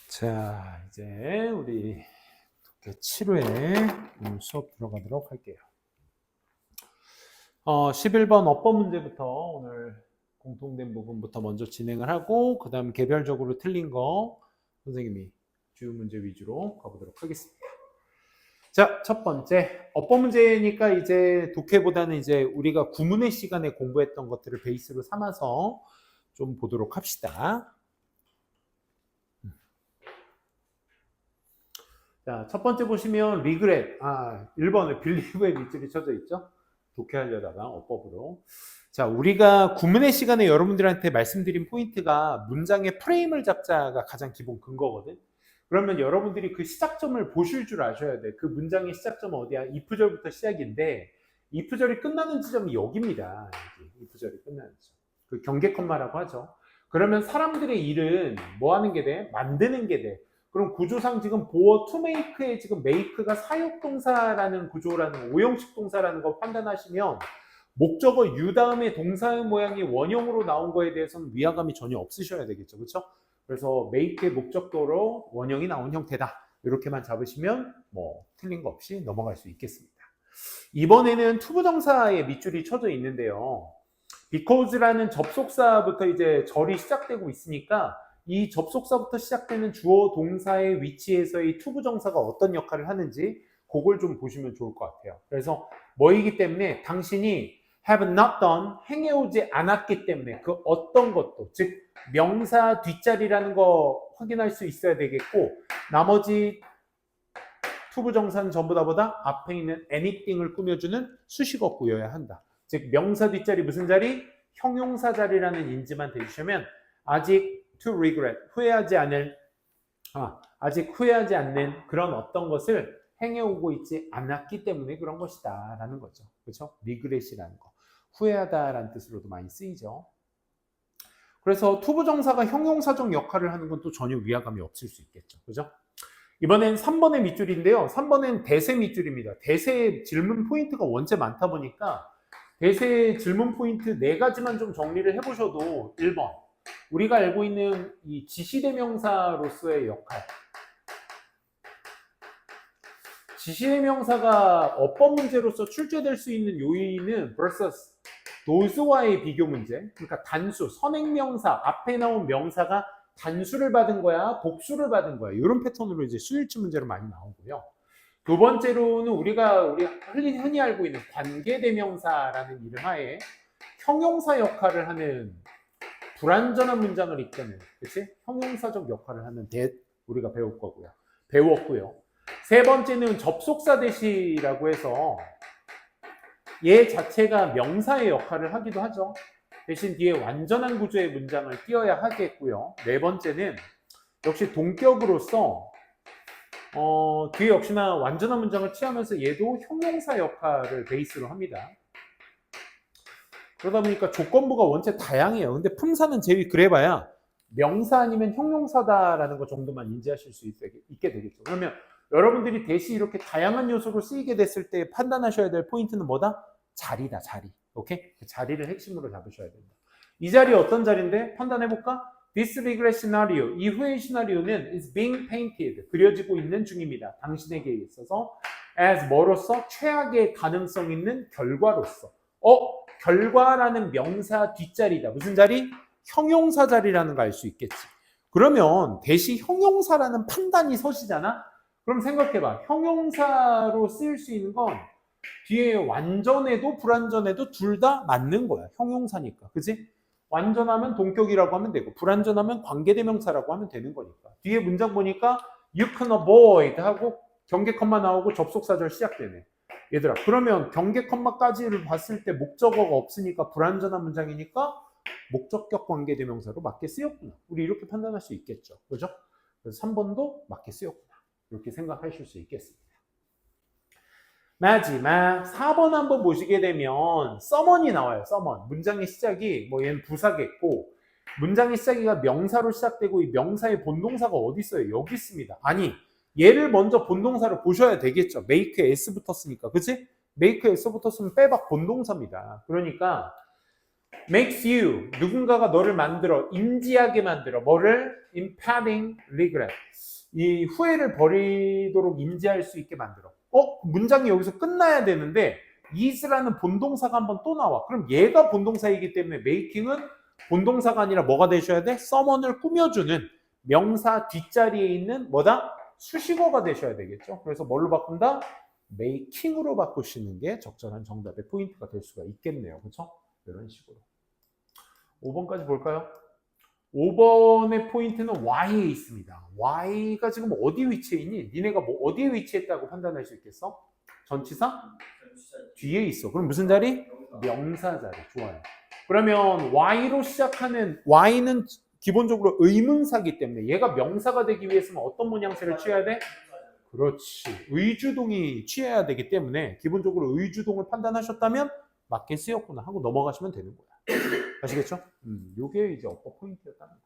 자, 이제 우리 독해 7회 수업 들어가도록 할게요. 11번 어법 문제부터 오늘 공통된 부분부터 먼저 진행을 하고 그 다음 개별적으로 틀린 거 선생님이 주요 문제 위주로 가보도록 하겠습니다. 자, 첫 번째 어법 문제니까 이제 독해보다는 이제 우리가 구문의 시간에 공부했던 것들을 베이스로 삼아서 좀 보도록 합시다. 자, 첫 번째 보시면 regret. 1번에 believe의 밑줄이 쳐져 있죠. 독해하려다가 어법으로. 자, 우리가 구문의 시간에 여러분들한테 말씀드린 포인트가 문장의 프레임을 잡자가 가장 기본 근거거든. 그러면 여러분들이 그 시작점을 보실 줄 아셔야 돼. 그 문장의 시작점은 어디야? if절부터 시작인데 if절이 끝나는 지점이 여기입니다. 여기 if절이 끝나는 지점. 그 경계 컴마라고 하죠. 그러면 사람들의 일은 뭐 하는 게 돼? 만드는 게 돼. 그럼 구조상 지금 보어 to make에 지금 make가 사역동사라는 구조라는 오형식 동사라는 거 판단하시면 목적어 you 다음에 동사의 모양이 원형으로 나온 거에 대해서는 위화감이 전혀 없으셔야 되겠죠. 그렇죠? 그래서 make의 목적도로 원형이 나온 형태다. 이렇게만 잡으시면 뭐 틀린 거 없이 넘어갈 수 있겠습니다. 이번에는 투부정사의 밑줄이 쳐져 있는데요. because라는 접속사부터 이제 절이 시작되고 있으니까 이 접속사부터 시작되는 주어 동사의 위치에서의 투부정사가 어떤 역할을 하는지 그걸 좀 보시면 좋을 것 같아요. 그래서 뭐이기 때문에 당신이 have not done, 행해오지 않았기 때문에 그 어떤 것도, 즉 명사 뒷자리라는 거 확인할 수 있어야 되겠고 나머지 투부정사는 전부 다보다 앞에 있는 anything을 꾸며주는 수식어구여야 한다. 즉 명사 뒷자리 무슨 자리? 형용사 자리라는 인지만 대주시면 아직 to regret, 아직 후회하지 않는 그런 어떤 것을 행해오고 있지 않았기 때문에 그런 것이다 라는 거죠. 그렇죠? regret이라는 거. 후회하다라는 뜻으로도 많이 쓰이죠. 그래서 투부정사가 형용사적 역할을 하는 건 또 전혀 위화감이 없을 수 있겠죠. 그죠? 이번엔 3번의 밑줄인데요. 3번엔 대세 밑줄입니다. 대세 질문 포인트가 원체 많다 보니까 대세 질문 포인트 4가지만 좀 정리를 해보셔도 1번. 우리가 알고 있는 이 지시대명사로서의 역할. 지시대명사가 어법 문제로서 출제될 수 있는 요인은 versus those와의 비교 문제. 그러니까 단수, 선행명사, 앞에 나온 명사가 단수를 받은 거야, 복수를 받은 거야. 이런 패턴으로 이제 수일치 문제로 많이 나오고요. 두 번째로는 우리가 흔히 알고 있는 관계대명사라는 이름하에 형용사 역할을 하는 불완전한 문장을 이끄는, 그치? 형용사적 역할을 하는 우리가 배웠고요. 세 번째는 접속사 대시라고 해서 얘 자체가 명사의 역할을 하기도 하죠. 대신 뒤에 완전한 구조의 문장을 띄어야 하겠고요. 네 번째는 역시 동격으로서 뒤에 역시나 완전한 문장을 취하면서 얘도 형용사 역할을 베이스로 합니다. 그러다 보니까 조건부가 원체 다양해요. 근데 품사는 제위 그래봐야 명사 아니면 형용사다라는 것 정도만 인지하실 수 있게 되겠죠. 그러면 여러분들이 대시 이렇게 다양한 요소로 쓰이게 됐을 때 판단하셔야 될 포인트는 뭐다? 자리다, 자리. 오케이? 자리를 핵심으로 잡으셔야 된다. 이 자리 어떤 자리인데? 판단해볼까? This regret scenario, 이 후의 시나리오는 is being painted, 그려지고 있는 중입니다. 당신에게 있어서 as 뭐로서? 최악의 가능성 있는 결과로서. 결과라는 명사 뒷자리다. 무슨 자리? 형용사 자리라는 거 알 수 있겠지. 그러면 대시 형용사라는 판단이 서시잖아? 그럼 생각해봐. 형용사로 쓰일 수 있는 건 뒤에 완전해도 불완전해도 둘 다 맞는 거야. 형용사니까. 그치? 완전하면 동격이라고 하면 되고 불완전하면 관계대명사라고 하면 되는 거니까. 뒤에 문장 보니까 you can avoid 하고 경계 컴마 나오고 접속사절 시작되네. 얘들아, 그러면 경계 컴마까지를 봤을 때 목적어가 없으니까 불완전한 문장이니까 목적격 관계대명사로 맞게 쓰였구나. 우리 이렇게 판단할 수 있겠죠. 그죠? 그래서 3번도 맞게 쓰였구나. 이렇게 생각하실 수 있겠습니다. 마지막 4번 한번 보시게 되면 서먼이 나와요. 서먼. 문장의 시작이 얘는 부사겠고 문장의 시작이가 명사로 시작되고 이 명사의 본동사가 어디 있어요? 여기 있습니다. 아니, 얘를 먼저 본동사로 보셔야 되겠죠. make에 s 붙었으니까. 그치? make에 s 붙었으면 빼박 본동사입니다. 그러니까 makes you 누군가가 너를 만들어 인지하게 만들어 뭐를 impending regret 이 후회를 버리도록 인지할 수 있게 만들어. 문장이 여기서 끝나야 되는데 is라는 본동사가 한번 또 나와. 그럼 얘가 본동사이기 때문에 making은 본동사가 아니라 뭐가 되셔야 돼? someone을 꾸며주는 명사 뒷자리에 있는 뭐다? 수식어가 되셔야 되겠죠. 그래서 뭘로 바꾼다? making으로 바꾸시는 게 적절한 정답의 포인트가 될 수가 있겠네요. 그렇죠? 이런 식으로. 5번까지 볼까요? 5번의 포인트는 Y에 있습니다. Y가 지금 어디 위치해 있니? 니네가 뭐 어디에 위치했다고 판단할 수 있겠어? 전치사? 뒤에 있어. 그럼 무슨 자리? 명사 자리. 좋아요. 그러면 Y로 시작하는 Y는 기본적으로 의문사기 때문에 얘가 명사가 되기 위해서는 어떤 문양새를 취해야 돼? 그렇지. 의주동이 취해야 되기 때문에 기본적으로 의주동을 판단하셨다면 맞게 쓰였구나 하고 넘어가시면 되는 거야. 아시겠죠? 요게 이제 어퍼 포인트였다는 거.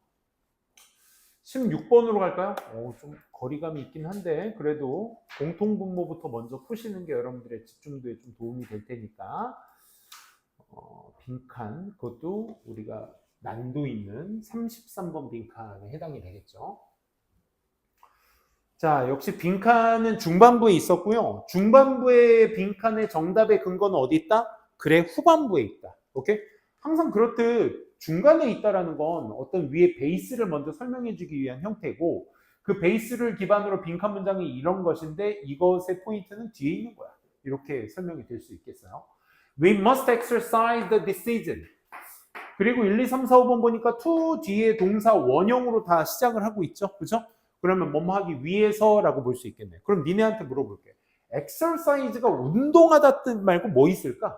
16번으로 갈까요? 좀 거리감이 있긴 한데 그래도 공통분모부터 먼저 푸시는 게 여러분들의 집중도에 좀 도움이 될 테니까 빈칸 그것도 우리가 난도 있는 33번 빈칸에 해당이 되겠죠. 자, 역시 빈칸은 중반부에 있었고요. 중반부의 빈칸의 정답의 근거는 어디 있다? 글의 후반부에 있다. 오케이? 항상 그렇듯 중간에 있다라는 건 어떤 위에 베이스를 먼저 설명해 주기 위한 형태고 그 베이스를 기반으로 빈칸 문장이 이런 것인데 이것의 포인트는 뒤에 있는 거야. 이렇게 설명이 될 수 있겠어요. We must exercise the decision. 그리고 1, 2, 3, 4, 5번 보니까 to 뒤에 동사 원형으로 다 시작을 하고 있죠. 그죠? 그러면 뭐뭐 하기 위해서라고 볼 수 있겠네. 그럼 니네한테 물어볼게. exercise가 운동하다 뜻 말고 뭐 있을까?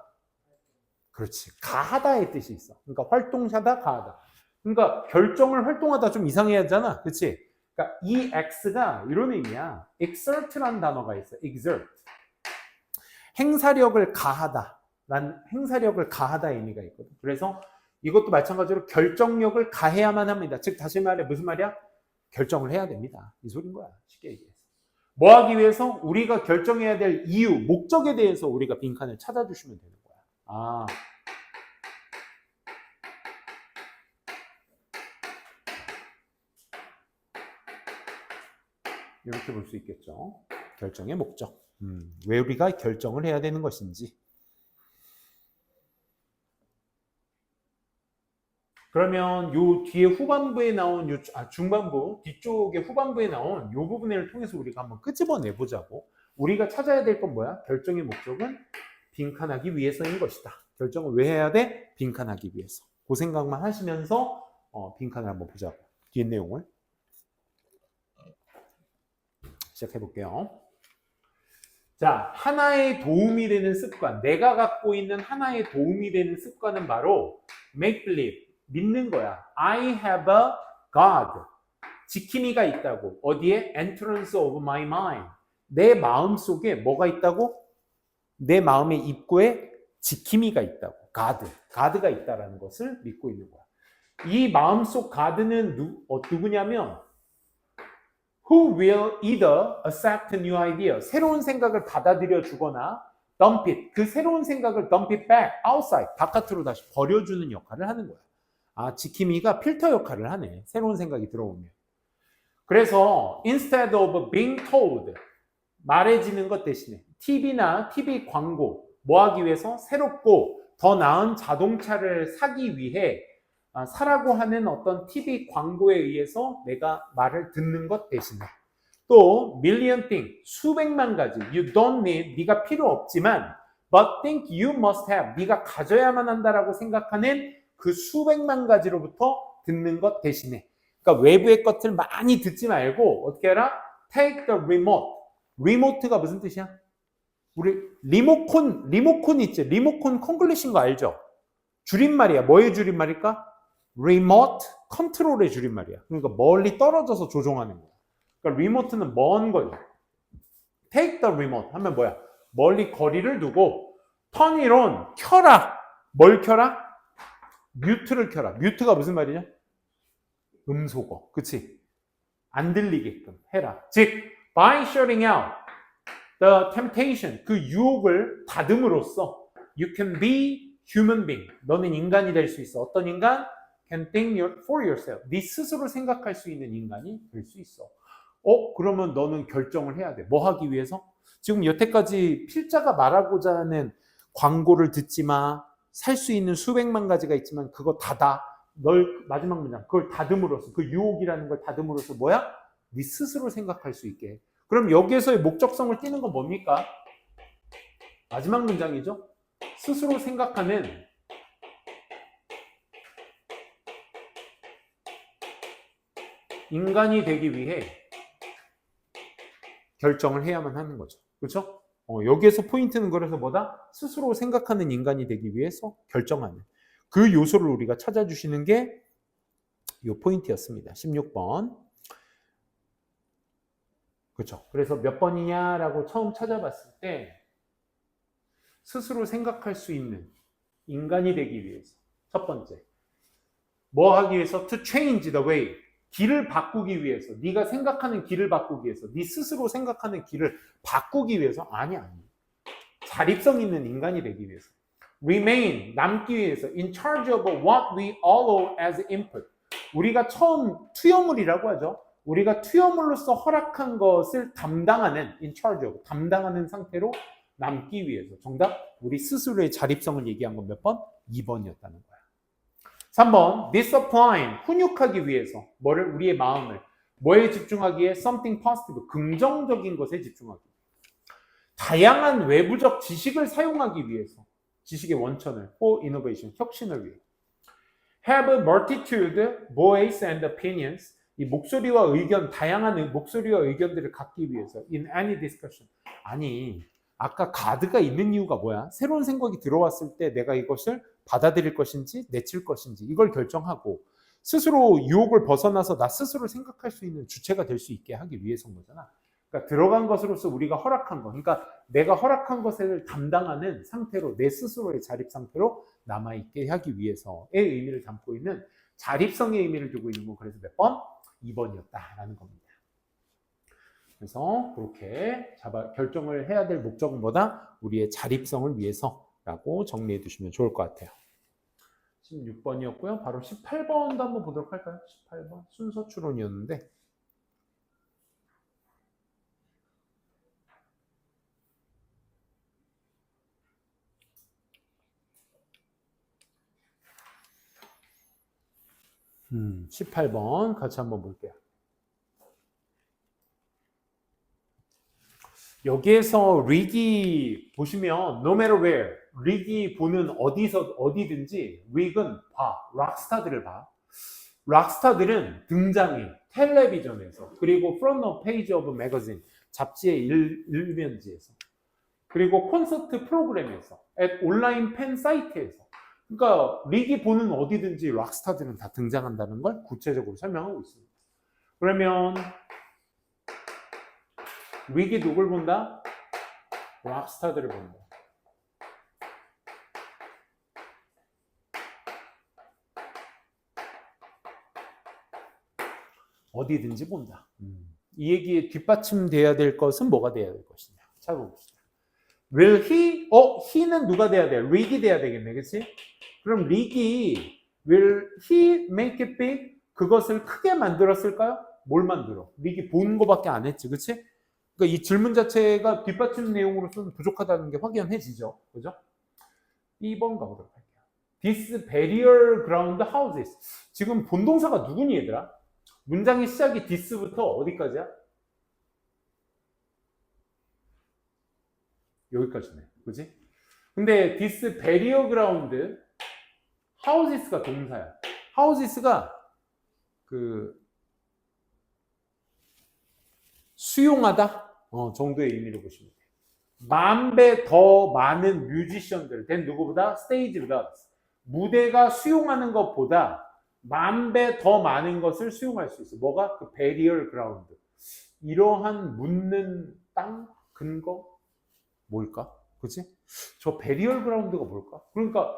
그렇지. 가하다의 뜻이 있어. 그러니까 활동하다, 가하다. 그러니까 결정을 활동하다 좀 이상해 하잖아. 그렇지? 그러니까 이 x가 이런 의미야. exert라는 단어가 있어. exert. 행사력을 가하다. 행사력을 가하다의 의미가 있거든. 그래서 이것도 마찬가지로 결정력을 가해야만 합니다. 즉 다시 말해 무슨 말이야? 결정을 해야 됩니다. 이 소린 거야. 쉽게 얘기해서. 뭐 하기 위해서? 우리가 결정해야 될 이유, 목적에 대해서 우리가 빈칸을 찾아주시면 되는 거야. 아. 이렇게 볼 수 있겠죠. 결정의 목적. 왜 우리가 결정을 해야 되는 것인지. 그러면 요 뒤에 후반부에 나온 중반부, 뒤쪽에 후반부에 나온 요 부분을 통해서 우리가 한번 끄집어내 보자고. 우리가 찾아야 될 건 뭐야? 결정의 목적은 빈칸하기 위해서인 것이다. 결정을 왜 해야 돼? 빈칸하기 위해서. 그 생각만 하시면서 빈칸을 한번 보자고. 뒤에 내용을. 시작해 볼게요. 자, 하나의 도움이 되는 습관. 내가 갖고 있는 하나의 도움이 되는 습관은 바로 make believe. 믿는 거야. I have a God. 지킴이가 있다고. 어디에? Entrance of my mind. 내 마음 속에 뭐가 있다고? 내 마음의 입구에 지킴이가 있다고. God. God가 있다라는 것을 믿고 있는 거야. 이 마음속 God는 누구냐면 who will either accept new idea. 새로운 생각을 받아들여 주거나 dump it. 그 새로운 생각을 dump it back outside. 바깥으로 다시 버려주는 역할을 하는 거야. 아, 지킴이가 필터 역할을 하네. 새로운 생각이 들어오면. 그래서 instead of being told 말해지는 것 대신에 TV나 TV 광고 뭐 하기 위해서 새롭고 더 나은 자동차를 사기 위해 사라고 하는 어떤 TV 광고에 의해서 내가 말을 듣는 것 대신에 또 million thing 수백만 가지 you don't need 네가 필요 없지만 but think you must have 네가 가져야만 한다라고 생각하는 그 수백만 가지로부터 듣는 것 대신에 그러니까 외부의 것을 많이 듣지 말고 어떻게 해라? Take the remote. 리모트가 무슨 뜻이야? 우리 리모콘 있지? 리모콘 콩글리시인 거 알죠? 줄임말이야. 뭐의 줄임말일까? Remote Control의 줄임말이야. 그러니까 멀리 떨어져서 조종하는 거야. 그러니까 리모트는 먼 거죠. Take the remote 하면 뭐야? 멀리 거리를 두고 turn it on. 켜라. 뭘 켜라? 뮤트를 켜라. 뮤트가 무슨 말이냐? 음소거. 그치? 안 들리게끔 해라. 즉, by shutting out the temptation, 그 유혹을 닫음으로써 you can be human being. 너는 인간이 될 수 있어. 어떤 인간? can think for yourself. 네 스스로 생각할 수 있는 인간이 될 수 있어. 그러면 너는 결정을 해야 돼. 뭐 하기 위해서? 지금 여태까지 필자가 말하고자 하는 광고를 듣지 마. 살 수 있는 수백만 가지가 있지만 그거 닫아. 널 마지막 문장. 그걸 닫음으로써 그 유혹이라는 걸 닫음으로써 뭐야? 네 스스로 생각할 수 있게. 그럼 여기에서의 목적성을 띠는 건 뭡니까? 마지막 문장이죠. 스스로 생각하는 인간이 되기 위해 결정을 해야만 하는 거죠. 그렇죠? 여기에서 포인트는 그래서 뭐다? 스스로 생각하는 인간이 되기 위해서 결정하는 그 요소를 우리가 찾아주시는 게 이 포인트였습니다. 16번. 그렇죠? 그래서 몇 번이냐라고 처음 찾아봤을 때 스스로 생각할 수 있는 인간이 되기 위해서 첫 번째. 뭐 하기 위해서? To change the way. 길을 바꾸기 위해서, 네가 생각하는 길을 바꾸기 위해서, 네 스스로 생각하는 길을 바꾸기 위해서, 아니. 자립성 있는 인간이 되기 위해서. Remain, 남기 위해서, in charge of what we allow as input. 우리가 처음 투여물이라고 하죠. 우리가 투여물로서 허락한 것을 담당하는, in charge of, 담당하는 상태로 남기 위해서. 정답, 우리 스스로의 자립성을 얘기한 건 몇 번? 2번이었다는 거야. 3번, disapplying, 훈육하기 위해서. 뭐를? 우리의 마음을. 뭐에 집중하기에? something positive, 긍정적인 것에 집중하기. 다양한 외부적 지식을 사용하기 위해서. 지식의 원천을, for innovation, 혁신을 위해. have a multitude, voice and opinions, 이 목소리와 의견, 다양한 목소리와 의견들을 갖기 위해서. in any discussion. 아니, 아까 가드가 있는 이유가 뭐야? 새로운 생각이 들어왔을 때 내가 이것을 받아들일 것인지 내칠 것인지 이걸 결정하고 스스로 유혹을 벗어나서 나 스스로 생각할 수 있는 주체가 될 수 있게 하기 위해서인 거잖아. 그러니까 들어간 것으로서 우리가 허락한 거, 그러니까 내가 허락한 것을 담당하는 상태로 내 스스로의 자립 상태로 남아있게 하기 위해서의 의미를 담고 있는 자립성의 의미를 두고 있는 건 그래서 몇 번? 2번이었다라는 겁니다. 그래서 그렇게 결정을 해야 될 목적은 뭐다? 우리의 자립성을 위해서라고 정리해 두시면 좋을 것 같아요. 16번이었고요. 바로 18번도 한번 보도록 할까요? 18번 순서 추론이었는데 음, 18번 같이 한번 볼게요. 여기에서 릭이 보시면 no matter where, 릭이 보는 어디든지 릭은 봐. 락스타들을 봐. 락스타들은 등장해. 텔레비전에서, 그리고 front of page of magazine, 잡지의 일면지에서, 그리고 콘서트 프로그램에서, 온라인 팬 사이트에서. 그러니까 릭이 보는 어디든지 락스타들은 다 등장한다는 걸 구체적으로 설명하고 있습니다. 그러면 릭이 누굴 본다? 락스타들을 본다. 어디든지 본다. 이 얘기에 뒷받침돼야 될 것은 뭐가 돼야 될 것이냐. 찾아봅시다. Will he? he는 누가 돼야 돼? 릭이 돼야 되겠네, 그렇지? 그럼 릭이 will he make it big? 그것을 크게 만들었을까요? 뭘 만들어? 릭이 보는 거밖에 안 했지, 그렇지? 그러니까 이 질문 자체가 뒷받침 내용으로서는 부족하다는 게 확연해지죠, 그죠? 2번 가보도록 할게요. This burial ground houses. 지금 본동사가 누구니, 얘들아? 문장의 시작이 this부터 어디까지야? 여기까지네, 그지? 근데 this burial ground houses가 동사야. houses가 수용하다 정도의 의미를 보시면 돼요. 만 배 더 많은 뮤지션들 된 누구보다 스테이지가 무대가 수용하는 것보다 만 배 더 많은 것을 수용할 수 있어. 뭐가? 그 베리얼 그라운드. 이러한 묻는 땅 근거 뭘까? 그치? 저 베리얼 그라운드가 뭘까? 그러니까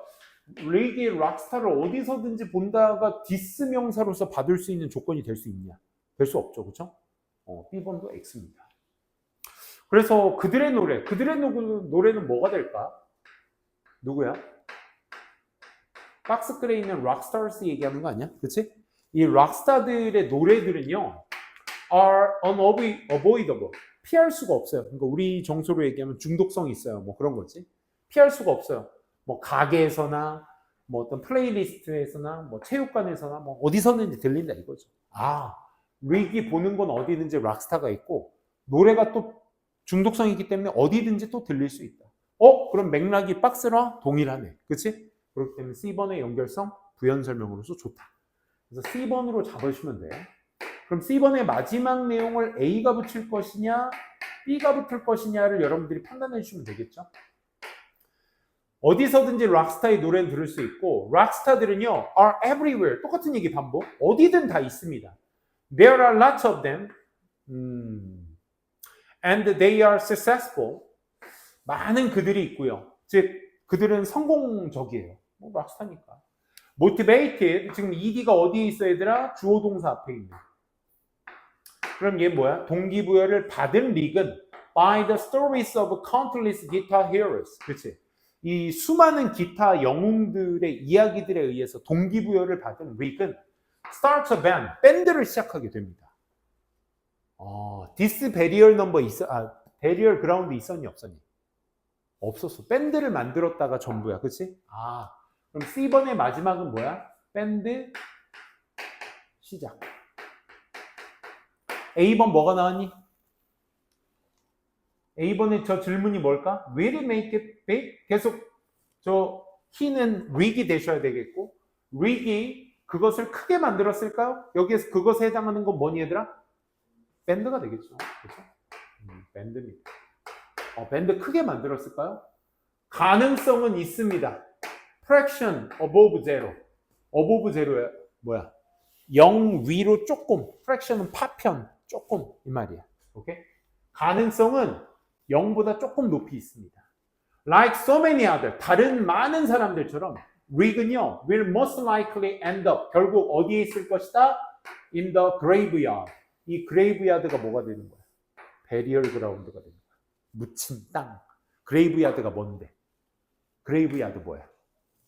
레이게의 락스타를 어디서든지 본다가 디스 명사로서 받을 수 있는 조건이 될 수 있냐? 될 수 없죠, 그렇죠? B번도 X입니다. 그래서 그들의 노래는 뭐가 될까? 누구야? 박스글에 있는 락스타즈 얘기하는 거 아니야? 그치? 이 락스타들의 노래들은요, are unavoidable. 피할 수가 없어요. 그러니까 우리 정서로 얘기하면 중독성이 있어요. 뭐 그런 거지. 피할 수가 없어요. 뭐 가게에서나 뭐 어떤 플레이리스트에서나 뭐 체육관에서나 뭐 어디서든지 들린다 이거죠. 아, 릭이 보는 건 어디든지 락스타가 있고 노래가 또 중독성이 있기 때문에 어디든지 또 들릴 수 있다. 그럼 맥락이 박스랑 동일하네. 그치? 그렇기 때문에 C번의 연결성 부연 설명으로서 좋다. 그래서 C번으로 잡으시면 돼요. 그럼 C번의 마지막 내용을 A가 붙일 것이냐 B가 붙을 것이냐를 여러분들이 판단해 주시면 되겠죠. 어디서든지 락스타의 노래는 들을 수 있고 락스타들은요 are everywhere. 똑같은 얘기 반복. 어디든 다 있습니다. There are lots of them. And they are successful. 많은 그들이 있고요. 즉 그들은 성공적이에요. 뭐 락스타니까. Motivated. 지금 ED가 어디에 있어 얘들아? 주어 동사 앞에 있는. 그럼 얘 뭐야? 동기부여를 받은 릭은 by the stories of countless guitar heroes. 그렇지? 이 수많은 기타 영웅들의 이야기들에 의해서 동기부여를 받은 릭은 starts a band. 밴드를 시작하게 됩니다. This burial number burial ground 있었니 없었니? 없었어. 밴드를 만들었다가 전부야. 그렇지? 그럼 C번의 마지막은 뭐야? 밴드 시작. A번 뭐가 나왔니? A번의 저 질문이 뭘까? Will it make it big? 계속 저 키는 릭이 되셔야 되겠고 릭이 그것을 크게 만들었을까요? 여기에서 그것에 해당하는 건 뭐니 얘들아? 밴드가 되겠죠. 그렇죠? 밴드입니다. 밴드 크게 만들었을까요? 가능성은 있습니다. fraction above zero. above zero야 뭐야? 0 위로 조금. fraction은 파편. 조금 이 말이야. 오케이? 가능성은 0보다 조금 높이 있습니다. Like so many other 다른 많은 사람들처럼 릭은요 will most likely end up 결국 어디에 있을 것이다? In the graveyard. 이 graveyard가 뭐가 되는 거야? burial ground가 되는 거야. 묻힌 땅. graveyard가 뭔데? graveyard 뭐야?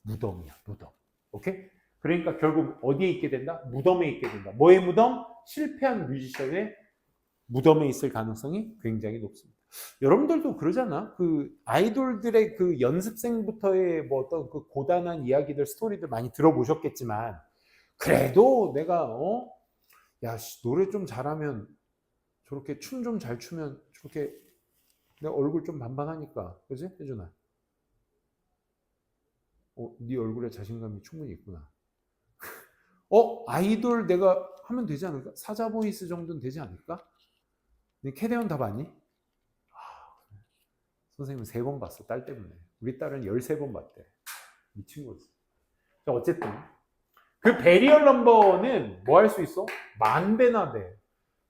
무덤이야. 무덤. 오케이? 그러니까 결국 어디에 있게 된다? 무덤에 있게 된다. 뭐의 무덤? 실패한 뮤지션의 무덤에 있을 가능성이 굉장히 높습니다. 여러분들도 그러잖아. 그 아이돌들의 그 연습생부터의 뭐 어떤 그 고단한 이야기들, 스토리들 많이 들어보셨겠지만, 그래도 내가 노래 좀 잘하면 저렇게 춤 좀 잘 추면 저렇게 내 얼굴 좀 반반하니까, 그지? 혜준아. 네 얼굴에 자신감이 충분히 있구나. 아이돌 내가 하면 되지 않을까? 사자 보이스 정도는 되지 않을까? 네 캐대원 다 봤니? 선생님은 3번 봤어, 딸 때문에. 우리 딸은 13번 봤대. 미친 거지. 자, 어쨌든 그 베리얼 넘버는 뭐 할 수 있어? 10,000배나 돼.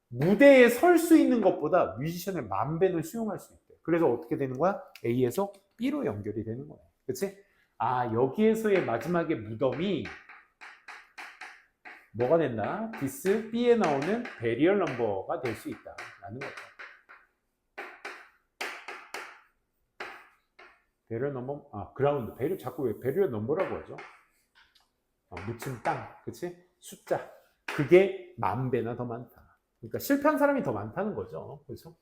무대에 설 수 있는 것보다 뮤지션을 10,000배는 수용할 수 있대. 그래서 어떻게 되는 거야? A에서 B로 연결이 되는 거야. 그치? 여기에서의 마지막에 무덤이 뭐가 된다? This B에 나오는 베리얼 넘버가 될 수 있다 라는 거죠. 베리얼 넘버, 그라운드. 자꾸 왜 베리얼 넘버라고 하죠? 묻힌 땅, 그치? 숫자. 그게 10,000배나 더 많다. 그러니까 실패한 사람이 더 많다는 거죠. 그렇죠?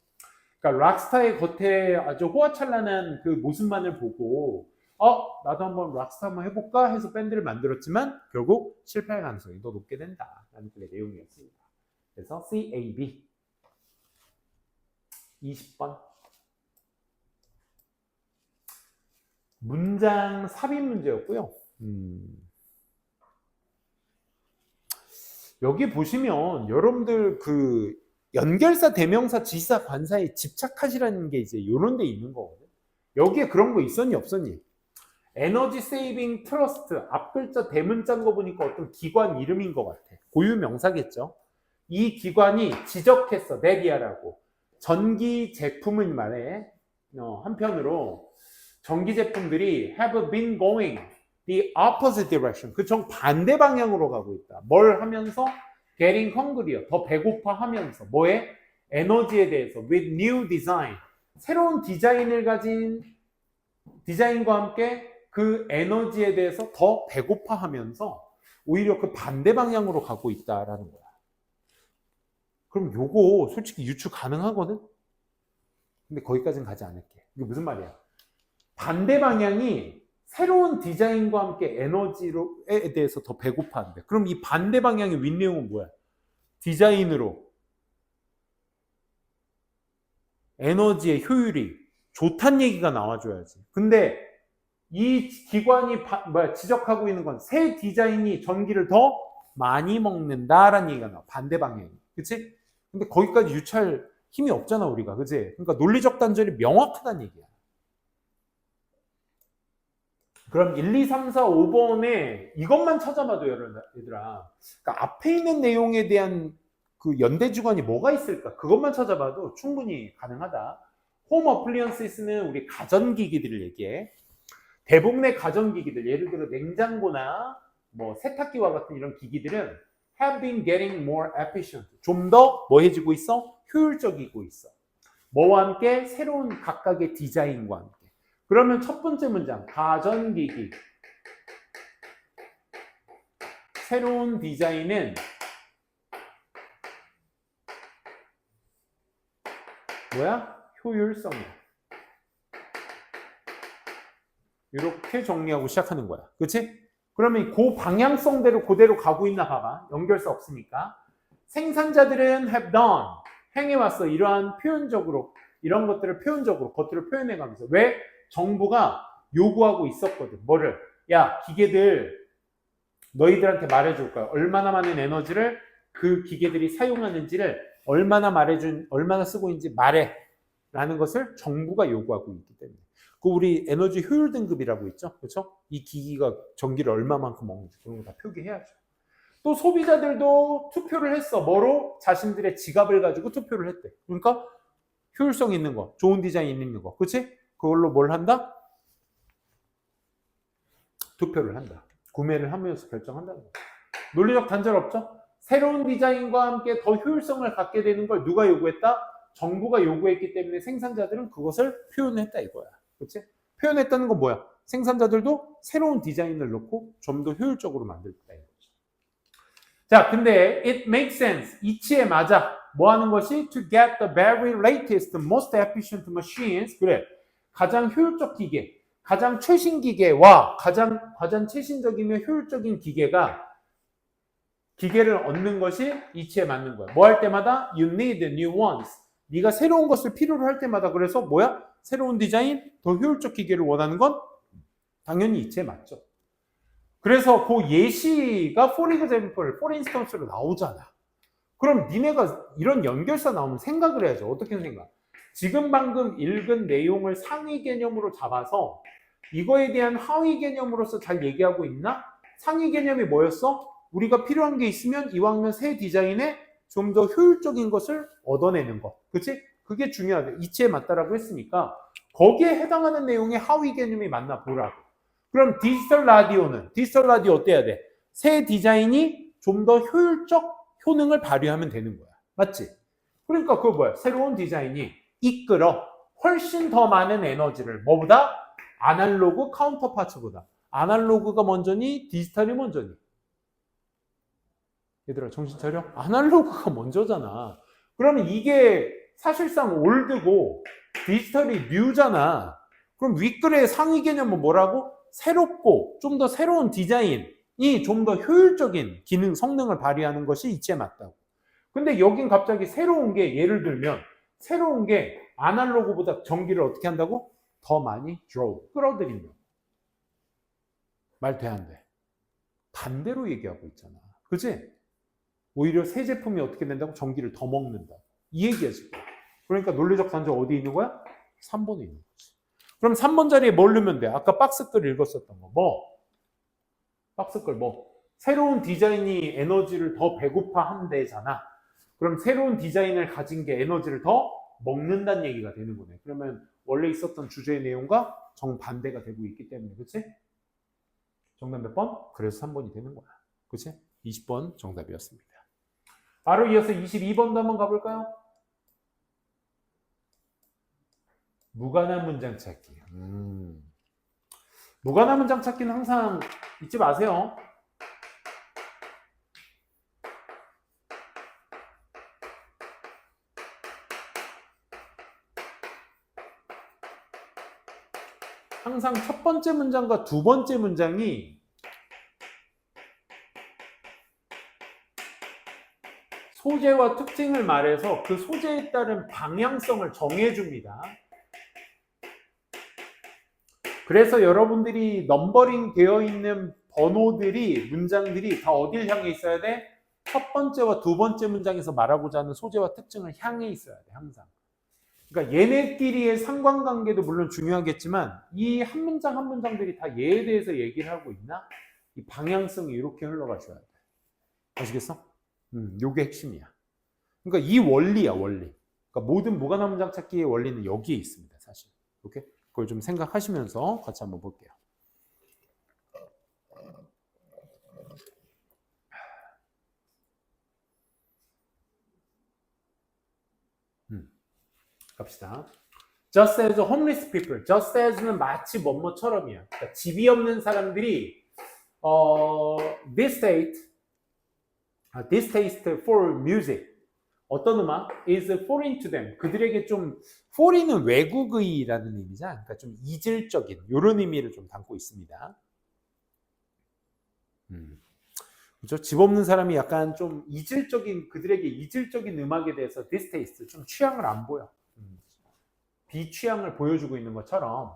그러니까 락스타의 겉에 아주 호화찬란한 그 모습만을 보고 나도 한번 락스타 한번 해볼까 해서 밴드를 만들었지만 결국 실패할 가능성이 더 높게 된다 라는 그의 내용이었습니다. 그래서 CAB 20번 문장 삽입 문제였고요. 여기 보시면 여러분들 그 연결사, 대명사, 지사, 관사에 집착하시라는 게 이제 요런 데 있는 거거든요. 여기에 그런 거 있었니 없었니? 에너지 세이빙 트러스트 앞 글자 대문자인 거 보니까 어떤 기관 이름인 것 같아. 고유 명사겠죠. 이 기관이 지적했어. 네디아라고. 전기 제품을 말해. 한편으로 전기 제품들이 have been going the opposite direction. 그 정반대 방향으로 가고 있다. 뭘 하면서? getting hungrier. 더 배고파 하면서. 뭐에? 에너지에 대해서. with new design. 새로운 디자인을 가진 디자인과 함께 그 에너지에 대해서 더 배고파하면서 오히려 그 반대 방향으로 가고 있다라는 거야. 그럼 요거 솔직히 유추 가능하거든? 근데 거기까지는 가지 않을게. 이게 무슨 말이야? 반대 방향이 새로운 디자인과 함께 에너지에 대해서 더 배고파한대. 그럼 이 반대 방향의 윗내용은 뭐야? 디자인으로 에너지의 효율이 좋다는 얘기가 나와줘야지. 근데 이 기관이 지적하고 있는 건 새 디자인이 전기를 더 많이 먹는다라는 얘기가 나와. 반대 방향이. 그치? 근데 거기까지 유추할 힘이 없잖아, 우리가. 그치? 그러니까 논리적 단절이 명확하다는 얘기야. 그럼 1, 2, 3, 4, 5번에 이것만 찾아봐도 얘들아. 그러니까 앞에 있는 내용에 대한 그 연대 주관이 뭐가 있을까? 그것만 찾아봐도 충분히 가능하다. 홈 어플리언스는 우리 가전기기들을 얘기해. 대부분의 가전기기들, 예를 들어 냉장고나 뭐 세탁기와 같은 이런 기기들은 have been getting more efficient. 좀 더 뭐 해지고 있어? 효율적이고 있어. 뭐와 함께? 새로운 각각의 디자인과 함께. 그러면 첫 번째 문장, 가전기기. 새로운 디자인은 뭐야? 효율성이야. 이렇게 정리하고 시작하는 거야. 그렇지? 그러면 그 방향성대로 그대로 가고 있나 봐봐. 연결사 없으니까. 생산자들은 have done. 행해왔어. 이러한 표현적으로, 이런 것들을 표현적으로, 겉으로 표현해가면서. 왜? 정부가 요구하고 있었거든. 뭐를? 야, 기계들 너희들한테 말해줄 거야. 얼마나 많은 에너지를 그 기계들이 사용하는지를 얼마나 쓰고 있는지 말해. 라는 것을 정부가 요구하고 있기 때문에. 그 우리 에너지 효율 등급이라고 있죠. 그렇죠? 이 기기가 전기를 얼마만큼 먹는지 그런 거 다 표기해야죠. 또 소비자들도 투표를 했어. 뭐로? 자신들의 지갑을 가지고 투표를 했대. 그러니까 효율성 있는 거, 좋은 디자인 있는 거. 그렇지? 그걸로 뭘 한다? 투표를 한다. 구매를 하면서 결정한다는 거. 논리적 단절 없죠? 새로운 디자인과 함께 더 효율성을 갖게 되는 걸 누가 요구했다? 정부가 요구했기 때문에 생산자들은 그것을 표현했다 이거야. 그렇지? 표현했다는 건 뭐야? 생산자들도 새로운 디자인을 넣고 좀 더 효율적으로 만들었다 이거지. 자, 근데 it makes sense. 이치에 맞아. 뭐 하는 것이? To get the very latest, most efficient machines. 그래. 가장 효율적 기계, 가장 최신 기계와 가장 최신적이며 효율적인 기계를 얻는 것이 이치에 맞는 거야. 뭐 할 때마다 you need new ones. 네가 새로운 것을 필요로 할 때마다 그래서 뭐야? 새로운 디자인, 더 효율적 기계를 원하는 건 당연히 이치에 맞죠. 그래서 그 예시가 for example, for instance로 나오잖아. 그럼 니네가 이런 연결사 나오면 생각을 해야죠. 어떻게 생각? 지금 방금 읽은 내용을 상위 개념으로 잡아서 이거에 대한 하위 개념으로서 잘 얘기하고 있나? 상위 개념이 뭐였어? 우리가 필요한 게 있으면 이왕이면 새 디자인에 좀 더 효율적인 것을 얻어내는 것. 그치? 그게 중요하대. 이치에 맞다라고 했으니까 거기에 해당하는 내용의 하위 개념이 맞나 보라고. 그럼 디지털 라디오 어때야 돼? 새 디자인이 좀 더 효율적 효능을 발휘하면 되는 거야. 맞지? 그러니까 그거 뭐야? 새로운 디자인이 이끌어 훨씬 더 많은 에너지를 뭐보다? 아날로그 카운터파츠보다. 아날로그가 먼저니? 디지털이 먼저니? 얘들아 정신 차려? 아날로그가 먼저잖아. 그러면 이게 사실상 올드고 디지털이 뉴잖아. 그럼 윗글의 상위 개념은 뭐라고? 새롭고 좀 더 새로운 디자인이 좀 더 효율적인 기능, 성능을 발휘하는 것이 이치에 맞다고. 근데 여긴 갑자기 새로운 게 예를 들면 새로운 게 아날로그보다 전기를 어떻게 한다고? 더 많이 끌어들인다. 말 돼 안 돼? 반대로 얘기하고 있잖아. 그치? 오히려 새 제품이 어떻게 된다고? 전기를 더 먹는다. 이 얘기야 지금. 그러니까 논리적 단절 어디 있는 거야? 3번에 있는 거지. 그럼 3번 자리에 뭘 넣으면 돼? 아까 박스글 읽었었던 거. 뭐? 박스글 뭐? 새로운 디자인이 에너지를 더 배고파 한대잖아. 그럼 새로운 디자인을 가진 게 에너지를 더 먹는다는 얘기가 되는 거네. 그러면 원래 있었던 주제의 내용과 정반대가 되고 있기 때문에. 그치? 정답 몇 번? 그래서 3번이 되는 거야. 그치? 20번 정답이었습니다. 바로 이어서 22번도 한번 가볼까요? 무관한 문장 찾기. 무관한 문장 찾기는 항상 잊지 마세요. 항상 첫 번째 문장과 두 번째 문장이 소재와 특징을 말해서 그 소재에 따른 방향성을 정해줍니다. 그래서 여러분들이 넘버링 되어 있는 번호들이, 문장들이 다 어딜 향해 있어야 돼? 첫 번째와 두 번째 문장에서 말하고자 하는 소재와 특징을 향해 있어야 돼, 항상. 그러니까 얘네끼리의 상관관계도 물론 중요하겠지만 이 한 문장 한 문장들이 다 얘에 대해서 얘기를 하고 있나? 이 방향성이 이렇게 흘러가셔야 돼. 아시겠어? 요게 핵심이야. 그러니까 이 원리야, 원리. 그러니까 모든 무관한 문장 찾기의 원리는 여기에 있습니다, 사실. 오케이? 그걸 좀 생각하시면서 같이 한번 볼게요. 갑시다. Just as homeless people. Just as는 마치 뭐뭐처럼이야. 그러니까 집이 없는 사람들이 distaste for music. 어떤 음악? is foreign to them. 그들에게 좀 foreign은 외국의라는 의미잖아. 그러니까 좀 이질적인 이런 의미를 좀 담고 있습니다. 그렇죠? 집 없는 사람이 약간 좀 이질적인 그들에게 이질적인 음악에 대해서 distaste 좀 취향을 안 보여. 비취향을 보여주고 있는 것처럼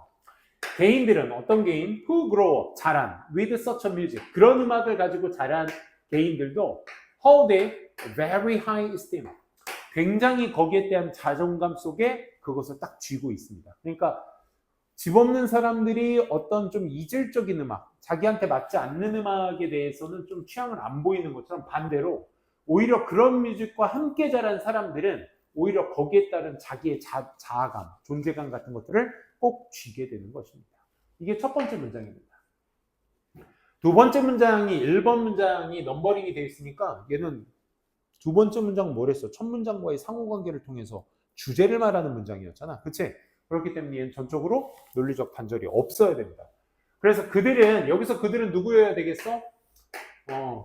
개인들은 어떤 개인? Who grow up, 자란 with such a music. 그런 음악을 가지고 자란 개인들도 hold a very high esteem. 굉장히 거기에 대한 자존감 속에 그것을 딱 쥐고 있습니다. 그러니까 집 없는 사람들이 어떤 좀 이질적인 음악, 자기한테 맞지 않는 음악에 대해서는 좀 취향을 안 보이는 것처럼 반대로 오히려 그런 뮤직과 함께 자란 사람들은 오히려 거기에 따른 자기의 자아감, 존재감 같은 것들을 꼭 쥐게 되는 것입니다. 이게 첫 번째 문장입니다. 두 번째 문장이 1번 문장이 넘버링이 되어 있으니까 얘는 두 번째 문장은 뭐랬어? 첫 문장과의 상호관계를 통해서 주제를 말하는 문장이었잖아. 그치? 그렇기 때문에 얘는 전적으로 논리적 반절이 없어야 됩니다. 그래서 여기서 그들은 누구여야 되겠어?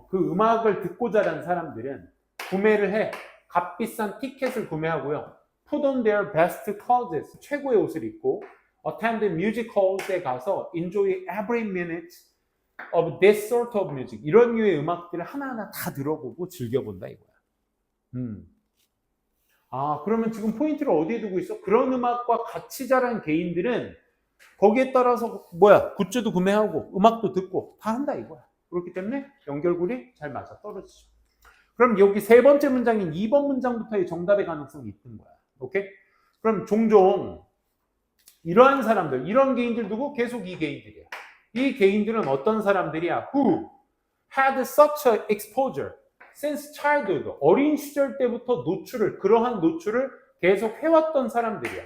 그 음악을 듣고 자란 사람들은 구매를 해. 값비싼 티켓을 구매하고요. Put on their best clothes, 최고의 옷을 입고 attend music halls에 가서 enjoy every minute of this sort of music. 이런 류의 음악들을 하나하나 다 들어보고 즐겨본다 이거야. 그러면 지금 포인트를 어디에 두고 있어? 그런 음악과 같이 자란 개인들은 거기에 따라서 굿즈도 구매하고 음악도 듣고 다 한다 이거야. 그렇기 때문에 연결고리 잘 맞아 떨어지죠. 그럼 여기 세 번째 문장인 2번 문장부터의 정답의 가능성이 있는 거야. 오케이? 그럼 종종 이러한 사람들, 이런 개인들 누구? 계속 이 개인들이야. 이 개인들은 어떤 사람들이야? Who had such a exposure since childhood. 어린 시절 때부터 그러한 노출을 계속 해왔던 사람들이야.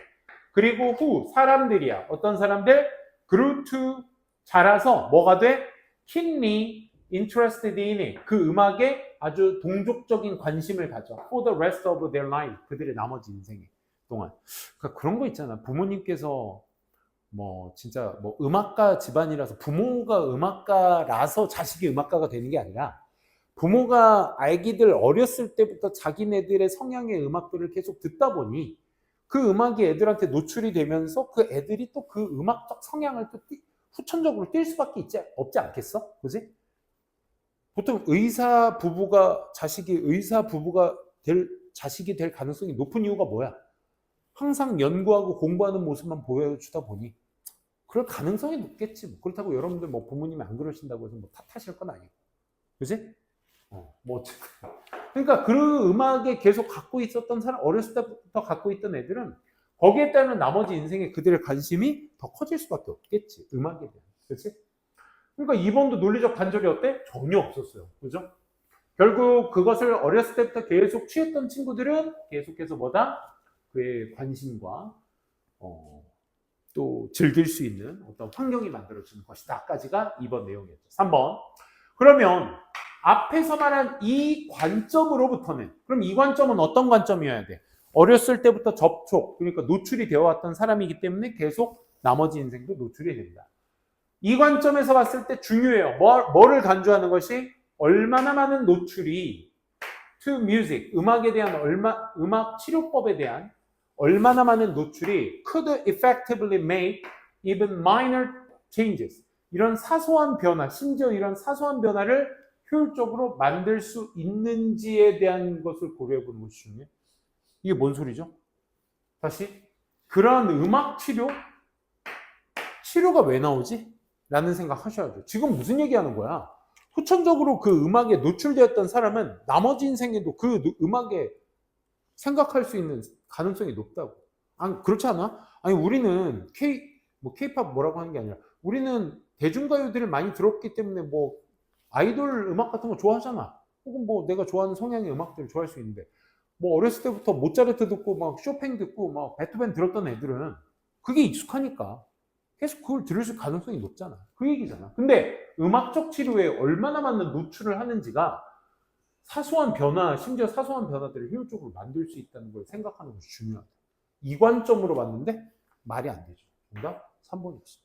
그리고 who, 사람들이야. 어떤 사람들? grew to, 자라서 뭐가 돼? keenly interested in it. 그 음악에 아주 동족적인 관심을 가져. For the rest of their life. 그들의 나머지 인생 동안. 그러니까 그런 거 있잖아. 부모님께서 진짜 음악가 집안이라서 부모가 음악가라서 자식이 음악가가 되는 게 아니라 부모가 아기들 어렸을 때부터 자기네들의 성향의 음악들을 계속 듣다 보니 그 음악이 애들한테 노출이 되면서 그 애들이 또 그 음악적 성향을 또 후천적으로 띌 수밖에 없지 않겠어? 그지? 보통 의사 부부가 자식이 될 가능성이 높은 이유가 뭐야? 항상 연구하고 공부하는 모습만 보여주다 보니 그럴 가능성이 높겠지. 그렇다고 여러분들 부모님이 안 그러신다고 해서 탓하실 건 아니고. 그지? 어쨌든. 그러니까 그 음악에 계속 갖고 있었던 사람, 어렸을 때부터 갖고 있던 애들은 거기에 따른 나머지 인생에 그들의 관심이 더 커질 수밖에 없겠지. 음악에 대한. 그렇지? 그러니까 2번도 논리적 반절이 어때? 전혀 없었어요. 그죠? 결국 그것을 어렸을 때부터 계속 취했던 친구들은 계속해서 그의 관심과 또 즐길 수 있는 어떤 환경이 만들어지는 것이다. 까지가 2번 내용이었죠. 3번. 그러면 앞에서 말한 이 관점으로부터는, 그럼 이 관점은 어떤 관점이어야 돼? 어렸을 때부터 접촉, 그러니까 노출이 되어 왔던 사람이기 때문에 계속 나머지 인생도 노출이 된다. 이 관점에서 봤을 때 중요해요. 뭐를 간주하는 것이 얼마나 많은 노출이 to music, 음악에 대한 음악 치료법에 대한 얼마나 많은 노출이 could effectively make even minor changes. 이런 사소한 변화, 심지어 이런 사소한 변화를 효율적으로 만들 수 있는지에 대한 것을 고려해 보는 것이 중요해요. 이게 뭔 소리죠? 다시 그런 음악 치료가 왜 나오지? 라는 생각 하셔야죠. 지금 무슨 얘기하는 거야? 후천적으로 그 음악에 노출되었던 사람은 나머지 인생에도 그 음악에 생각할 수 있는 가능성이 높다고. 아니, 그렇지 않아? 아니, 우리는 K-팝 뭐라고 하는 게 아니라 우리는 대중가요들을 많이 들었기 때문에 뭐 아이돌 음악 같은 거 좋아하잖아. 혹은 뭐 내가 좋아하는 성향의 음악들을 좋아할 수 있는데 뭐 어렸을 때부터 모차르트 듣고 막 쇼팽 듣고 막 베토벤 들었던 애들은 그게 익숙하니까 계속 그걸 들을 가능성이 높잖아. 그 얘기잖아. 근데 음악적 치료에 얼마나 많은 노출을 하는지가 사소한 변화, 심지어 사소한 변화들을 효율적으로 만들 수 있다는 걸 생각하는 것이 중요하다. 이 관점으로 봤는데 말이 안 되죠. 정답 3번이었습니다.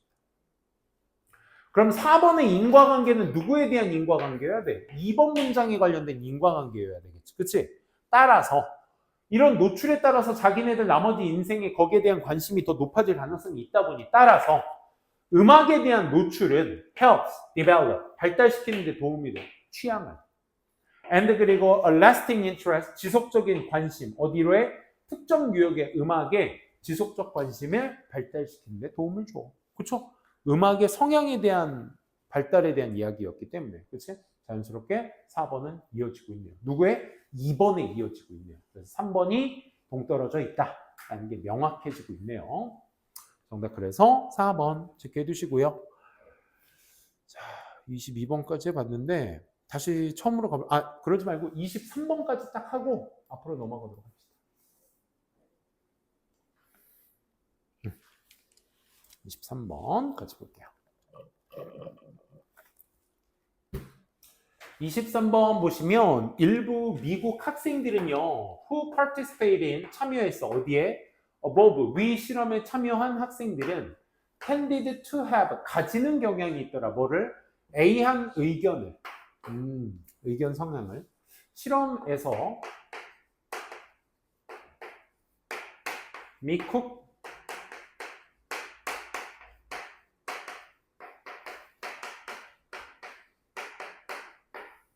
그럼 4번의 인과관계는 누구에 대한 인과관계여야 돼? 2번 문장에 관련된 인과관계여야 되겠지. 그치? 따라서 이런 노출에 따라서 자기네들 나머지 인생에 거기에 대한 관심이 더 높아질 가능성이 있다 보니 따라서 음악에 대한 노출은 helps develop, 발달시키는 데 도움이 돼. 취향을. and 그리고 a lasting interest, 지속적인 관심. 어디로 해? 특정 유형의 음악에 지속적 관심을 발달시키는 데 도움을 줘. 그쵸? 음악의 성향에 대한 발달에 대한 이야기였기 때문에. 그치? 자연스럽게 4번은 이어지고 있네요. 누구의? 2번에 이어지고 있네요. 그래서 3번이 동떨어져 있다라는 게 명확해지고 있네요. 정답 그래서 4번 체크해 두시고요. 자, 22번까지 해봤는데 다시 처음으로 그러지 말고 23번까지 딱 하고 앞으로 넘어가도록 합시다. 23번 같이 볼게요. 23번 보시면 일부 미국 학생들은요, who participate in, 참여했어. 어디에? above, 위 실험에 참여한 학생들은 tended to have, 가지는 경향이 있더라. 뭐를? A한 의견을, 의견 성향을 실험에서 미국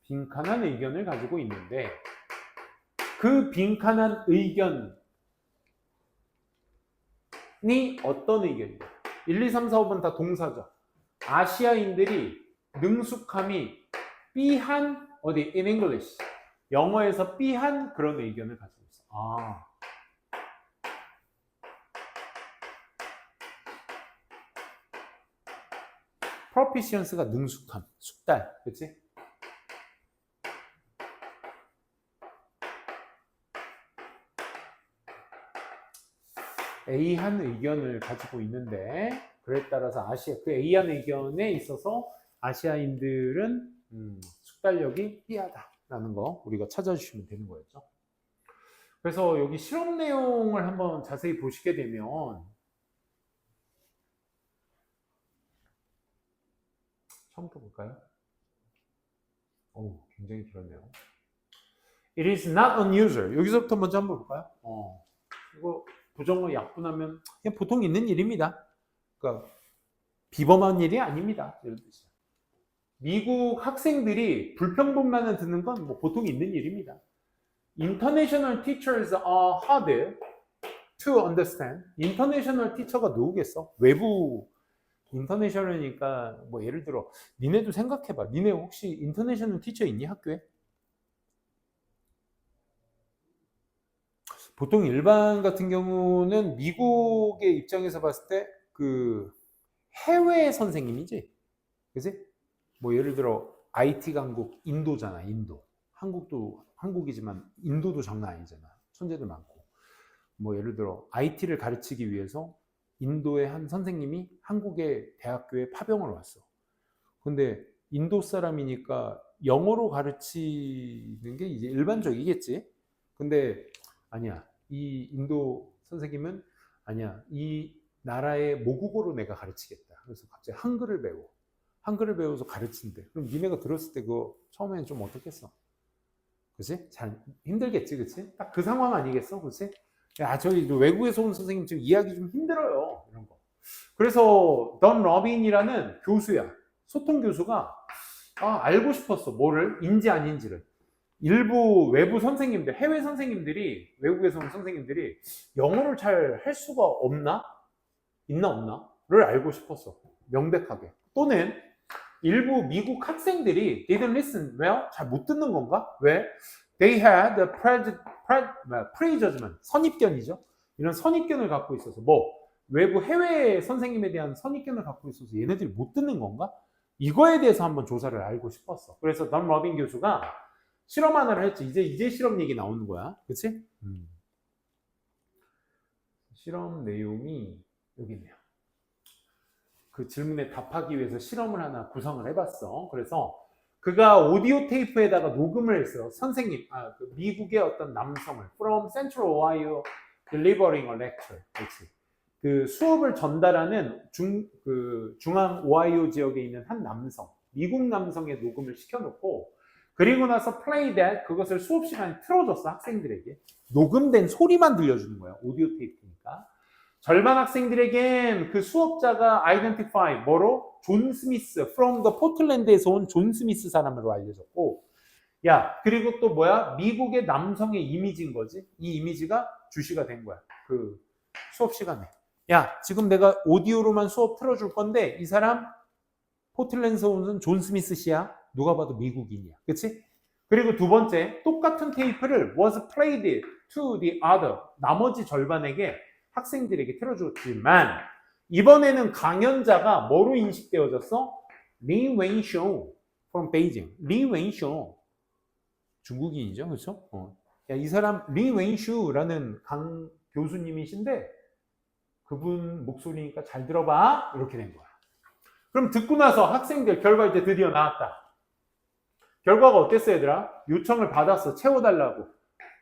빈칸한 의견을 가지고 있는데 그 빈칸한 의견이 어떤 의견이냐? 1, 2, 3, 4, 5번 다 동사죠. 아시아인들이 능숙함이 B한 어디 in English 영어에서 B한 그런 의견을 가지고 있어. proficiency가 능숙함, 숙달, 그렇지? A한 의견을 가지고 있는데 그에 따라서 그 A한 의견에 있어서 아시아인들은 숙달력이 B하다라는 거 우리가 찾아주시면 되는 거였죠. 그래서 여기 실험 내용을 한번 자세히 보시게 되면 처음부터 볼까요? 굉장히 길었네요. It is not unusual. 여기서부터 먼저 한번 볼까요? 이거 부정어 약분하면 그냥 보통 있는 일입니다. 그러니까 비범한 일이 아닙니다. 이런 뜻이죠. 미국 학생들이 불평불만을 듣는 건 뭐 보통 있는 일입니다. International teachers are hard to understand. 인터내셔널 티처가 누구겠어? 외부 인터내셔널이니까 뭐 예를 들어 니네도 생각해봐. 니네 혹시 인터내셔널 티처 있니 학교에? 보통 일반 같은 경우는 미국의 입장에서 봤을 때 그 해외 선생님이지, 그지? 뭐 예를 들어 IT 강국 인도잖아, 인도. 한국도 한국이지만 인도도 장난 아니잖아. 천재들 많고. 뭐 예를 들어 IT를 가르치기 위해서 인도의 한 선생님이 한국의 대학교에 파병을 왔어. 근데 인도 사람이니까 영어로 가르치는 게 이제 일반적이겠지. 근데 아니야. 이 인도 선생님은 아니야. 이 나라의 모국어로 내가 가르치겠다. 그래서 갑자기 한글을 배워. 한글을 배워서 가르친대. 그럼 니네가 들었을 때 그거 처음에는 좀 어떻겠어? 그치? 잘 힘들겠지, 그치? 딱 그 상황 아니겠어, 그치? 야, 저희 외국에서 온 선생님 지금 이해하기 좀 힘들어요. 이런 거. 그래서 던 러빈이라는 교수야. 소통 교수가 알고 싶었어. 뭐를? 인지 아닌지를. 일부 외부 선생님들, 해외 선생님들이, 외국에서 온 선생님들이 영어를 잘 할 수가 없나? 있나 없나?를 알고 싶었어. 명백하게. 또는 일부 미국 학생들이 didn't listen. 왜요? 잘 못 듣는 건가? 왜? They had a prejudgment. 선입견이죠. 이런 선입견을 갖고 있어서 외부 해외 선생님에 대한 선입견을 갖고 있어서 얘네들이 못 듣는 건가? 이거에 대해서 한번 조사를 알고 싶었어. 그래서 던 러빈 교수가 실험 하나를 했지. 이제 실험 얘기 나오는 거야. 그치? 실험 내용이 여기 있네요. 그 질문에 답하기 위해서 실험을 하나 구성을 해봤어. 그래서 그가 오디오 테이프에다가 녹음을 했어. 선생님, 그 미국의 어떤 남성을 from Central Ohio delivering a lecture. 그렇지. 그 수업을 전달하는 중앙 오하이오 지역에 있는 한 남성, 미국 남성의 녹음을 시켜놓고 그리고 나서 play that 그것을 수업 시간에 틀어줬어. 학생들에게. 녹음된 소리만 들려주는 거야. 오디오 테이프니까. 절반 학생들에겐 그 수업자가 identify 뭐로? 존 스미스 from the 포틀랜드에서 온 존 스미스 사람으로 알려졌고 야 그리고 또 뭐야? 미국의 남성의 이미지인 거지. 이 이미지가 주시가 된 거야. 그 수업 시간에. 야 지금 내가 오디오로만 수업 틀어줄 건데 이 사람 포틀랜드에서 온 존 스미스 씨야. 누가 봐도 미국인이야. 그치? 그리고 두 번째 똑같은 테이프를 was played to the other 나머지 절반에게 학생들에게 틀어줬지만 이번에는 강연자가 뭐로 인식되어졌어? 리 웨인쇼 from Beijing. 리 웨인쇼 중국인이죠, 그렇죠? 야, 이 사람 리 웨인쇼라는 강 교수님이신데 그분 목소리니까 잘 들어봐 이렇게 된 거야. 그럼 듣고 나서 학생들 결과 이제 드디어 나왔다. 결과가 어땠어 얘들아? 요청을 받았어. 채워달라고.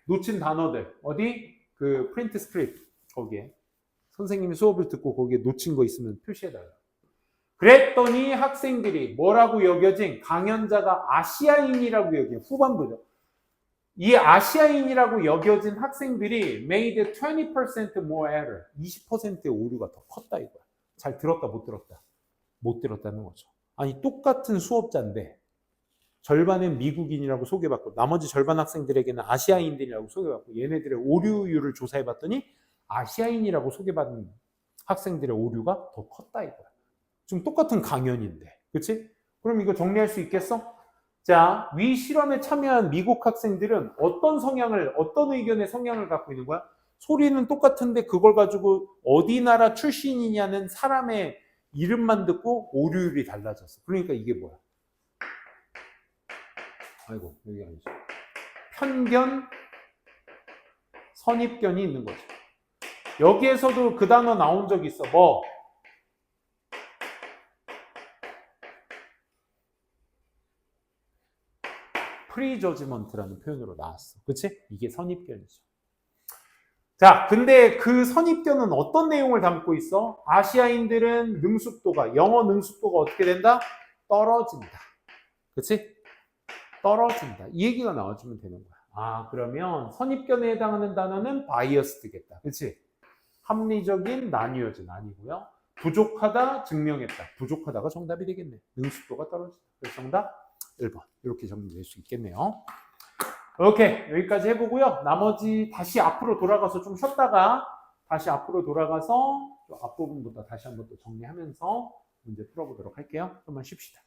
놓친 단어들 어디? 그 프린트 스크립트 거기에 선생님이 수업을 듣고 거기에 놓친 거 있으면 표시해달라. 그랬더니 학생들이 뭐라고 여겨진 강연자가 아시아인이라고 여겨. 후반부죠. 이 아시아인이라고 여겨진 학생들이 made 20% more error. 20%의 오류가 더 컸다 이거야. 잘 들었다 못 들었다. 못 들었다는 거죠. 아니 똑같은 수업자인데 절반은 미국인이라고 소개받고 나머지 절반 학생들에게는 아시아인들이라고 소개받고 얘네들의 오류율을 조사해봤더니 아시아인이라고 소개받은 학생들의 오류가 더 컸다 이거야. 지금 똑같은 강연인데 그치? 그럼 이거 정리할 수 있겠어? 자, 위 실험에 참여한 미국 학생들은 어떤 의견의 성향을 갖고 있는 거야? 소리는 똑같은데 그걸 가지고 어디 나라 출신이냐는 사람의 이름만 듣고 오류율이 달라졌어. 그러니까 이게 뭐야? 아이고 여기 아니죠. 편견, 선입견이 있는 거죠. 여기에서도 그 단어 나온 적 있어. 뭐? 프리저지먼트라는 표현으로 나왔어. 그치? 이게 선입견이죠. 자, 근데 그 선입견은 어떤 내용을 담고 있어? 아시아인들은 능숙도가, 영어 능숙도가 어떻게 된다? 떨어진다. 그치? 떨어진다. 이 얘기가 나와주면 되는 거야. 그러면 선입견에 해당하는 단어는 바이어스드겠다. 그치? 합리적인 나뉘어진 아니고요. 부족하다 증명했다. 부족하다가 정답이 되겠네. 능숙도가 떨어진다. 그래서 정답 1번. 이렇게 정리될 수 있겠네요. 오케이. 여기까지 해보고요. 나머지 다시 앞으로 돌아가서 좀 쉬었다가 다시 앞으로 돌아가서 앞부분부터 다시 한번 또 정리하면서 문제 풀어보도록 할게요. 좀만 쉽시다.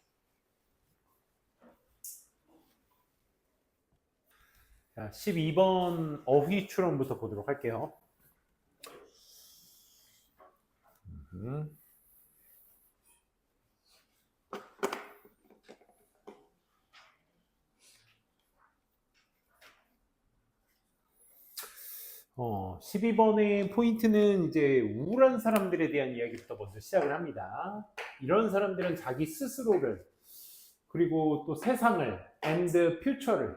자, 12번 어휘 추론부터 보도록 할게요. 음. 12번의 포인트는 이제 우울한 사람들에 대한 이야기부터 먼저 시작을 합니다. 이런 사람들은 자기 스스로를 그리고 또 세상을 and future를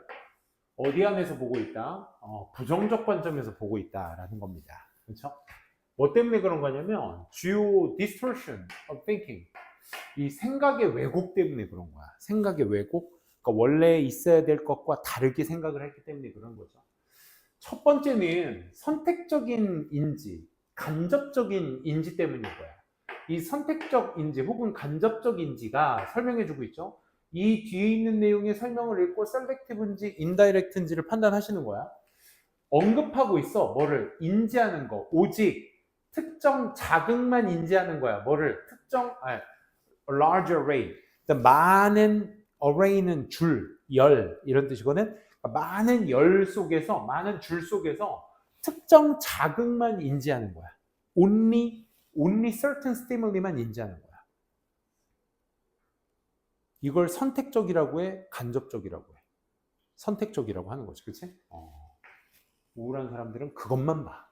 어디 안에서 보고 있다? 부정적 관점에서 보고 있다라는 겁니다. 그렇죠? 뭐 때문에 그런 거냐면 주요 distortion of thinking, 이 생각의 왜곡 때문에 그런 거야. 생각의 왜곡. 그러니까 원래 있어야 될 것과 다르게 생각을 했기 때문에 그런 거죠. 첫 번째는 선택적인 인지, 간접적인 인지 때문인 거야. 이 선택적 인지 혹은 간접적 인지가 설명해주고 있죠. 이 뒤에 있는 내용의 설명을 읽고 셀렉티브인지 인다이렉트인지를 판단하시는 거야. 언급하고 있어. 뭐를? 인지하는 거. 오직 특정 자극만 인지하는 거야. 뭐를? large array. 많은 array는 줄, 열 이런 뜻이거든. 많은 열 속에서, 많은 줄 속에서 특정 자극만 인지하는 거야. only certain stimul이만 인지하는 거야. 이걸 선택적이라고 해, 간접적이라고 해. 선택적이라고 하는 거지, 그렇지? 우울한 사람들은 그것만 봐.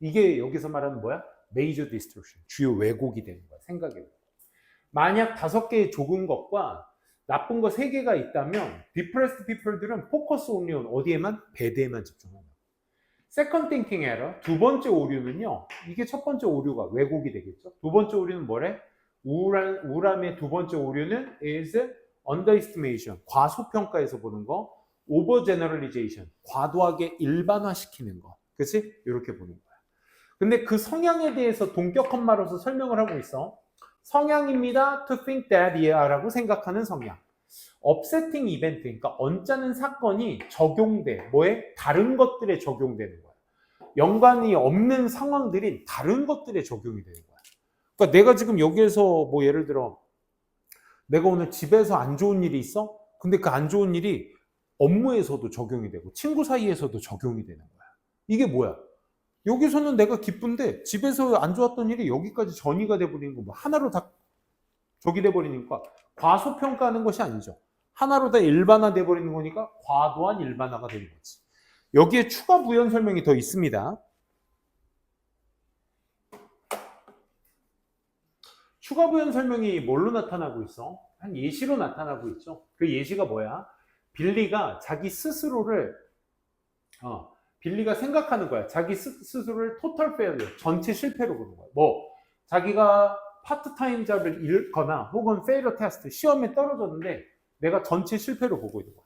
이게 여기서 말하는 뭐야? major distortion, 주요 왜곡이 되는 거야, 생각의 왜곡. 만약 5개의 좋은 것과 나쁜 거 3개가 있다면 depressed people들은 focus only on 어디에만? 배드에만 집중한다. second thinking error, 두 번째 오류는요, 이게 첫 번째 오류가 왜곡이 되겠죠. 두 번째 오류는 뭐래? 우울함의 두 번째 오류는 is underestimation, 과소평가에서 보는 거, overgeneralization, 과도하게 일반화시키는 거. 그치? 이렇게 보는 거야. 근데 그 성향에 대해서 동격헌마로서 설명을 하고 있어. 성향입니다. to think that 라고 생각하는 성향. 업세팅 이벤트, 그러니까 언짢은 사건이 적용돼. 뭐에? 다른 것들에 적용되는 거야. 연관이 없는 상황들이 다른 것들에 적용이 되는 거야. 그러니까 내가 지금 여기에서 뭐 예를 들어 내가 오늘 집에서 안 좋은 일이 있어? 근데 그 안 좋은 일이 업무에서도 적용이 되고 친구 사이에서도 적용이 되는 거야. 이게 뭐야? 여기서는 내가 기쁜데 집에서 안 좋았던 일이 여기까지 전이가 돼버리는 거, 뭐 하나로 다 적이 돼버리니까 과소평가하는 것이 아니죠. 하나로 다 일반화돼 버리는 거니까 과도한 일반화가 되는 거지. 여기에 추가 부연 설명이 더 있습니다. 추가 부연 설명이 뭘로 나타나고 있어? 한 예시로 나타나고 있죠. 그 예시가 뭐야? 빌리가 자기 스스로를 빌리가 생각하는 거야. 자기 스스로를 토탈 페일리어, 전체 실패로 보는 거야. 뭐 자기가 파트타임 잡을 잃거나 혹은 페일러 테스트, 시험에 떨어졌는데 내가 전체 실패로 보고 있는 거야.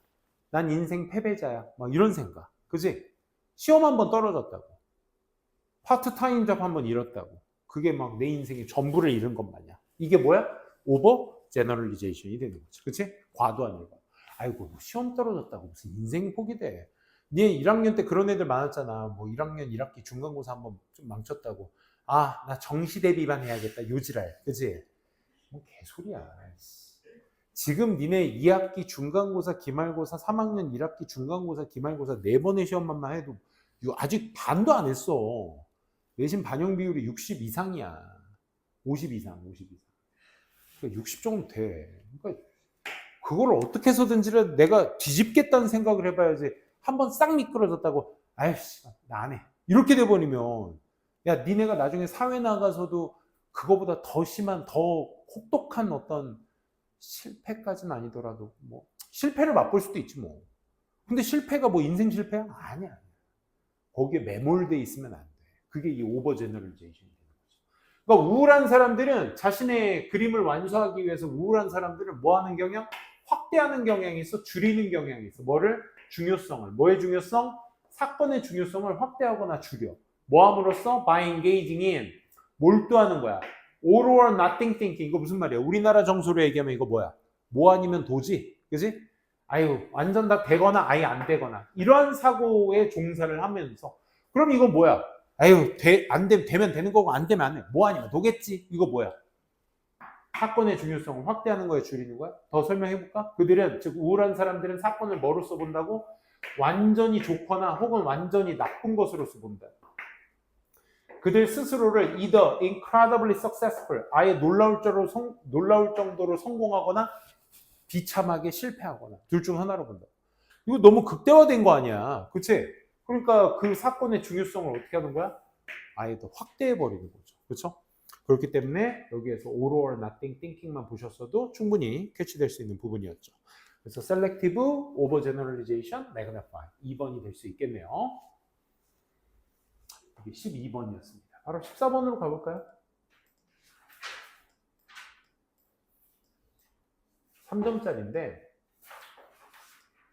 난 인생 패배자야. 막 이런 생각. 그지? 시험 한번 떨어졌다고. 파트타임 잡 한번 잃었다고. 그게 막 내 인생의 전부를 잃은 것 마냥. 이게 뭐야? 오버 제너럴리제이션이 되는 거지. 그치? 과도한 일반. 아이고, 시험 떨어졌다고 무슨 인생이 포기돼. 네 1학년 때 그런 애들 많았잖아. 뭐 1학년 1학기 중간고사 한번 좀 망쳤다고. 아, 나 정시대비반 해야겠다. 요지랄. 그치? 뭐 개소리야. 지금 니네 2학기 중간고사, 기말고사, 3학년 1학기 중간고사, 기말고사 4번의 시험만 해도 아직 반도 안 했어. 내신 반영 비율이 60 이상이야. 50 이상, 50 이상. 그러니까 60 정도 돼. 그러니까 그걸 어떻게 해서든지 내가 뒤집겠다는 생각을 해봐야지. 한번 싹 미끄러졌다고, 아이씨, 나 안 해. 이렇게 돼버리면, 야, 니네가 나중에 사회 나가서도 그거보다 더 심한, 더 혹독한 어떤 실패까지는 아니더라도, 뭐, 실패를 맛볼 수도 있지, 뭐. 근데 실패가 뭐 인생 실패야? 아니야. 거기에 매몰돼 있으면 안 돼. 그게 이 오버 제너럴리제이션이 되는 거죠. 그러니까 우울한 사람들은 자신의 그림을 완수하기 위해서 우울한 사람들은 뭐 하는 경향? 확대하는 경향이 있어, 줄이는 경향이 있어. 뭐를? 중요성을. 뭐의 중요성? 사건의 중요성을 확대하거나 줄여. 뭐 함으로써? By engaging in. 몰두하는 거야. All or nothing thinking. 이거 무슨 말이야? 우리나라 정서로 얘기하면 이거 뭐야? 뭐 아니면 도지. 그지? 아유, 완전 다 되거나 아예 안 되거나. 이러한 사고에 종사를 하면서. 그럼 이거 뭐야? 아유, 되면 되는 거고 안 되면 안 해. 뭐 아니면 도겠지. 이거 뭐야? 사건의 중요성을 확대하는 거에 줄이는 거야? 더 설명해볼까? 그들은, 즉 우울한 사람들은 사건을 뭐로써 본다고? 완전히 좋거나 혹은 완전히 나쁜 것으로서 본다. 그들 스스로를 either incredibly successful, 아예 놀라울 정도로 성공하거나 비참하게 실패하거나 둘 중 하나로 본다. 이거 너무 극대화된 거 아니야. 그치? 그러니까 그 사건의 중요성을 어떻게 하는 거야? 아예 더 확대해버리는 거죠. 그렇죠? 그렇기 때문에 여기에서 all or nothing thinking만 보셨어도 충분히 캐치될 수 있는 부분이었죠. 그래서 selective overgeneralization, magnify 2번이 될 수 있겠네요. 이게 12번이었습니다. 바로 14번으로 가볼까요? 3점짜리인데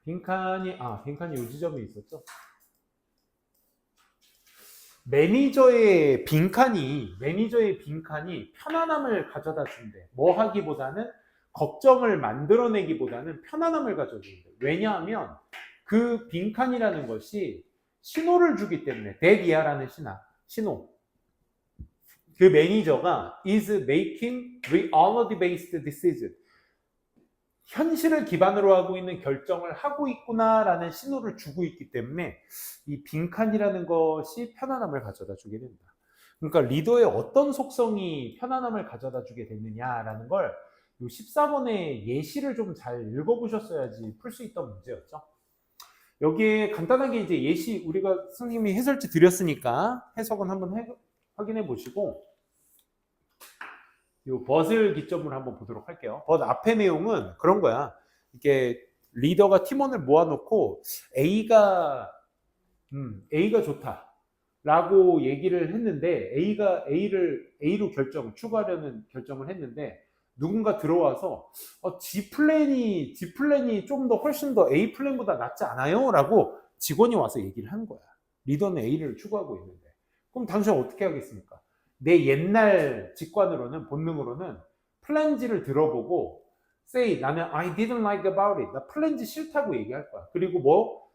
빈칸이 요 지점에 있었죠. 매니저의 빈칸이 편안함을 가져다 준대. 뭐 하기보다는 걱정을 만들어내기보다는 편안함을 가져준대. 왜냐하면 그 빈칸이라는 것이 신호를 주기 때문에 대기야라는 신호. 그 매니저가 is making reality based decision. 현실을 기반으로 하고 있는 결정을 하고 있구나라는 신호를 주고 있기 때문에 이 빈칸이라는 것이 편안함을 가져다 주게 된다. 그러니까 리더의 어떤 속성이 편안함을 가져다 주게 되느냐라는 걸 14번의 예시를 좀 잘 읽어보셨어야지 풀 수 있던 문제였죠. 여기에 간단하게 이제 예시 우리가 선생님이 해설지 드렸으니까 해석은 한번 확인해 보시고 이 벗을 기점으로 한번 보도록 할게요. 벗 앞의 내용은 그런 거야. 이게 리더가 팀원을 모아놓고 A가 좋다라고 얘기를 했는데 A로 추구하려는 결정을 했는데 누군가 들어와서 G 플랜이 좀 더 훨씬 더 A 플랜보다 낫지 않아요? 라고 직원이 와서 얘기를 하는 거야. 리더는 A를 추구하고 있는데. 그럼 당신 어떻게 하겠습니까? 내 옛날 직관으로는 본능으로는 플랜지를 들어보고 say 나는 I didn't like about it. 나 플랜지 싫다고 얘기할 거야. 그리고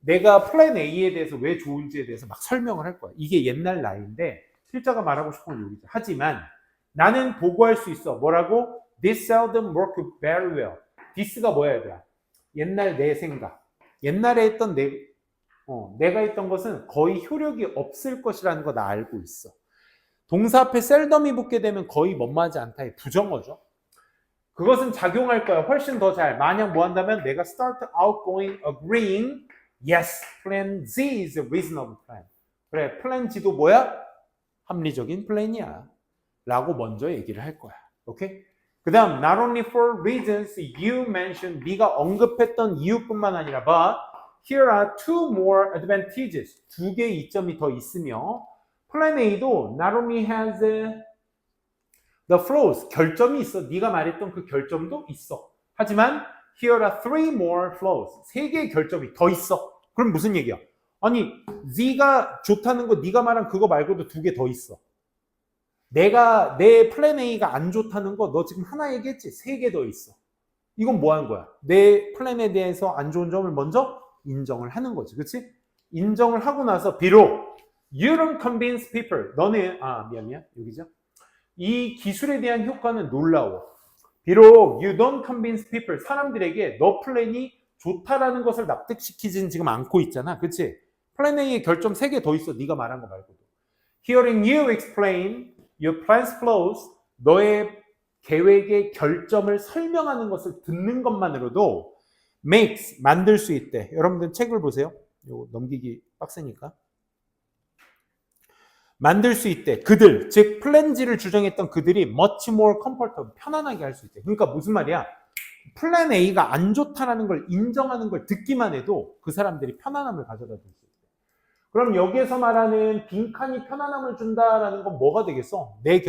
내가 플랜 A에 대해서 왜 좋은지에 대해서 막 설명을 할 거야. 이게 옛날 나인데 필자가 말하고 싶은 건 여기죠. 하지만 나는 보고할 수 있어. 뭐라고? This seldom work very well. This가 뭐야 얘들아? 옛날 내 생각. 옛날에 했던 내가 했던 것은 거의 효력이 없을 것이라는 거 나 알고 있어. 동사 앞에 셀덤이 붙게 되면 거의 멋마지 않다의 부정어죠. 그것은 작용할 거야. 훨씬 더 잘. 만약 뭐 한다면 내가 start outgoing agreeing yes, plan Z is a reasonable plan. 그래, 플랜 G도 뭐야? 합리적인 플랜이야. 라고 먼저 얘기를 할 거야. 오케이? 그 다음 not only for reasons you mentioned 네가 언급했던 이유뿐만 아니라 but here are two more advantages. 두 개의 이점이 더 있으며 플랜 A도 not only has the flaws, 결점이 있어. 네가 말했던 그 결점도 있어. 하지만 here are three more flaws. 세 개의 결점이 더 있어. 그럼 무슨 얘기야? 아니, Z가 좋다는 거 네가 말한 그거 말고도 두 개 더 있어. 내 플랜 A가 안 좋다는 거 너 지금 하나 얘기했지? 세 개 더 있어. 이건 뭐 하는 거야? 내 플랜에 대해서 안 좋은 점을 먼저 인정을 하는 거지. 그렇지? 인정을 하고 나서 비록 You don't convince people. 미안. 여기죠. 이 기술에 대한 효과는 놀라워. 비록 you don't convince people. 사람들에게 너 플랜이 좋다라는 것을 납득시키진 지금 않고 있잖아. 그치? 플랜 A의 결점 3개 더 있어. 네가 말한 거 말고도. Hearing you explain your plan's flaws. 너의 계획의 결점을 설명하는 것을 듣는 것만으로도 makes, 만들 수 있대. 여러분들 책을 보세요. 이거 넘기기 빡세니까. 만들 수 있대. 그들, 즉 플랜지를 주장했던 그들이 much more comfortable, 편안하게 할 수 있대. 그러니까 무슨 말이야? 플랜 A가 안 좋다라는 걸 인정하는 걸 듣기만 해도 그 사람들이 편안함을 가져다 줄 수 있대. 그럼 여기에서 말하는 빈칸이 편안함을 준다라는 건 뭐가 되겠어? 내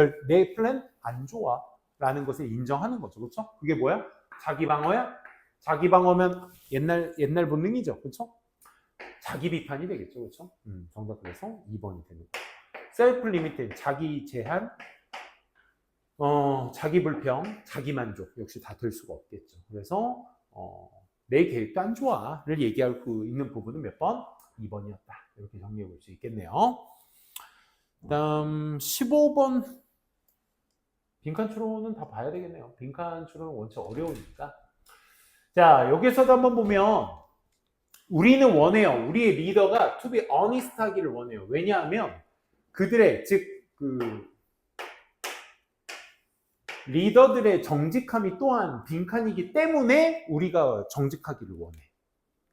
플랜 안 좋아 라는 것을 인정하는 거죠. 그렇죠? 그게 뭐야? 자기 방어야? 자기 방어면 옛날 본능이죠. 그렇죠? 자기 비판이 되겠죠. 그렇죠? 정답 그래서 2번이 되는 거예요. 셀프 리미트, 자기 제한, 자기 불평, 자기 만족 역시 다 될 수가 없겠죠. 그래서 내 계획도 안 좋아를 얘기할 수 있는 부분은 몇 번? 2번이었다. 이렇게 정리해 볼 수 있겠네요. 그다음 15번 빈칸 추론은 다 봐야 되겠네요. 빈칸 추론은 원체 어려우니까. 자, 여기서도 한번 보면 우리는 원해요. 우리의 리더가 to be honest 하기를 원해요. 왜냐하면 그들의 리더들의 정직함이 또한 빈칸이기 때문에 우리가 정직하기를 원해.